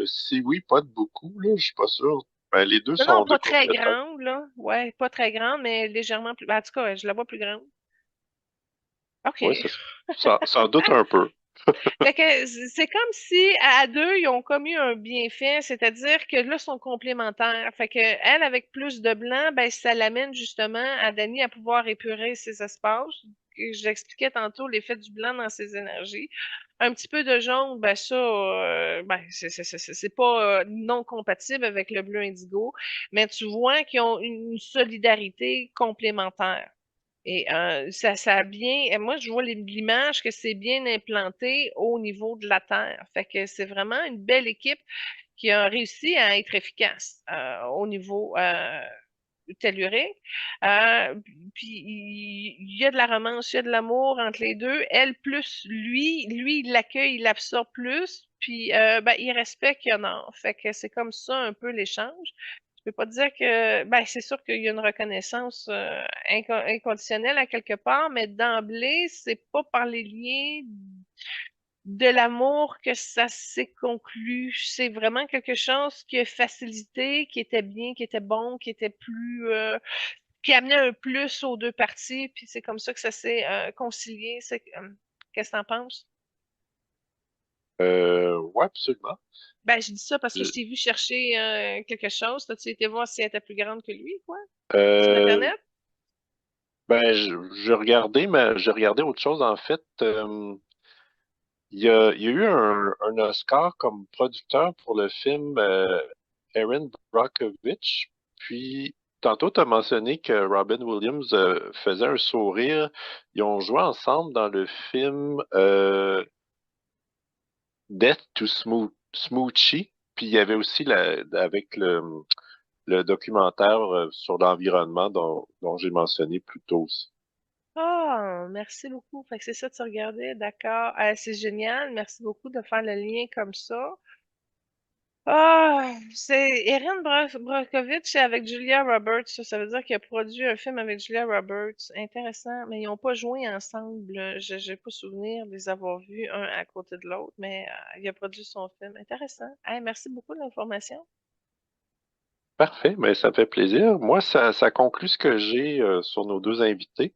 si oui, pas de beaucoup, là, je suis pas sûr. Ben, les deux Non, non, sont de pas très courte taille. grande, là. Ouais, pas très grande, mais légèrement plus. Ben, en tout cas, je la vois plus grande. Oui, OK. sans doute un peu. Fait que c'est comme si à deux, ils ont comme eu un bienfait, c'est-à-dire que là, ils sont complémentaires. Fait que elle, avec plus de blanc, ben ça l'amène justement à Dani à pouvoir épurer ses espaces. J'expliquais tantôt l'effet du blanc dans ses énergies. Un petit peu de jaune, ben ça, ben c'est pas non compatible avec le bleu indigo, mais tu vois qu'ils ont une solidarité complémentaire. Et ça a bien, moi je vois l'image que c'est bien implanté au niveau de la Terre. Fait que c'est vraiment une belle équipe qui a réussi à être efficace au niveau tellurique. Euh, Puis il y a de la romance, il y a de l'amour entre les deux. Elle plus lui il l'accueille, il l'absorbe plus, puis ben, il respecte, il honore. Fait que c'est comme ça un peu l'échange. Je peux pas te dire que, ben, c'est sûr qu'il y a une reconnaissance inconditionnelle à quelque part, mais d'emblée, c'est pas par les liens de l'amour que ça s'est conclu. C'est vraiment quelque chose qui a facilité, qui était bien, qui était bon, qui était plus, qui amenait un plus aux deux parties, puis c'est comme ça que ça s'est concilié. Qu'est-ce que t'en penses? Ouais, absolument. Ben, je dis ça parce que je Je- t'ai vu chercher quelque chose. T'as-tu été voir si elle était plus grande que lui, quoi? Sur euh, Internet? ben, je regardais, mais je regardais autre chose en fait. Il y a eu un Oscar comme producteur pour le film Erin Brockovich. Puis Tantôt, tu as mentionné que Robin Williams faisait un sourire. Ils ont joué ensemble dans le film Death to Smoochie. Puis il y avait aussi avec le documentaire sur l'environnement dont j'ai mentionné plus tôt aussi. Ah, merci beaucoup. Fait que c'est ça, tu regardais, d'accord. C'est génial. Merci beaucoup de faire le lien comme ça. Ah, c'est Erin Brockovich avec Julia Roberts. Ça veut dire qu'il a produit un film avec Julia Roberts. Intéressant, mais ils n'ont pas joué ensemble. Je n'ai pas souvenir de les avoir vus un à côté de l'autre, mais il a produit son film. Intéressant. Hey, merci beaucoup de l'information. Parfait, mais ça fait plaisir. Moi, ça conclut ce que j'ai sur nos deux invités.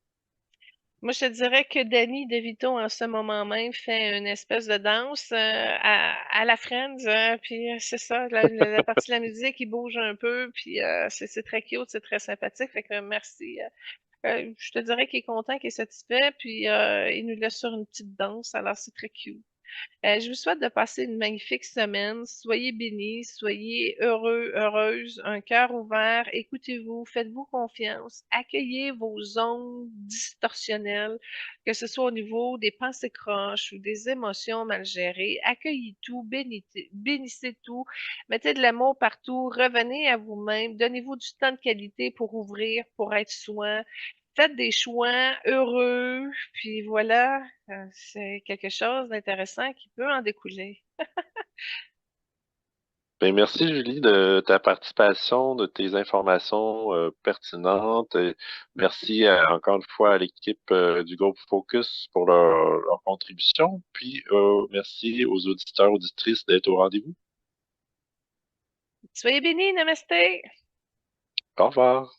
Moi, je te dirais que Danny DeVito, en ce moment même, fait une espèce de danse à la Friends. Puis c'est ça, la partie de la musique, il bouge un peu. Puis c'est très cute, c'est très sympathique. Fait que merci. Je te dirais qu'il est content, qu'il est satisfait. Puis il nous laisse sur une petite danse. Alors, c'est très cute. Je vous souhaite de passer une magnifique semaine. Soyez bénis, soyez heureux, heureuses, un cœur ouvert. Écoutez-vous, faites-vous confiance. Accueillez vos ondes distorsionnelles, que ce soit au niveau des pensées croches ou des émotions mal gérées. Accueillez tout, bénissez tout, mettez de l'amour partout, revenez à vous-même, donnez-vous du temps de qualité pour ouvrir, pour être soi. Faites des choix heureux, puis voilà, c'est quelque chose d'intéressant qui peut en découler. Ben, merci Julie de ta participation, de tes informations pertinentes. Et merci encore une fois à l'équipe du groupe Focus pour leur contribution. Puis merci aux auditeurs, auditrices d'être au rendez-vous. Soyez bénis, namasté! Au revoir.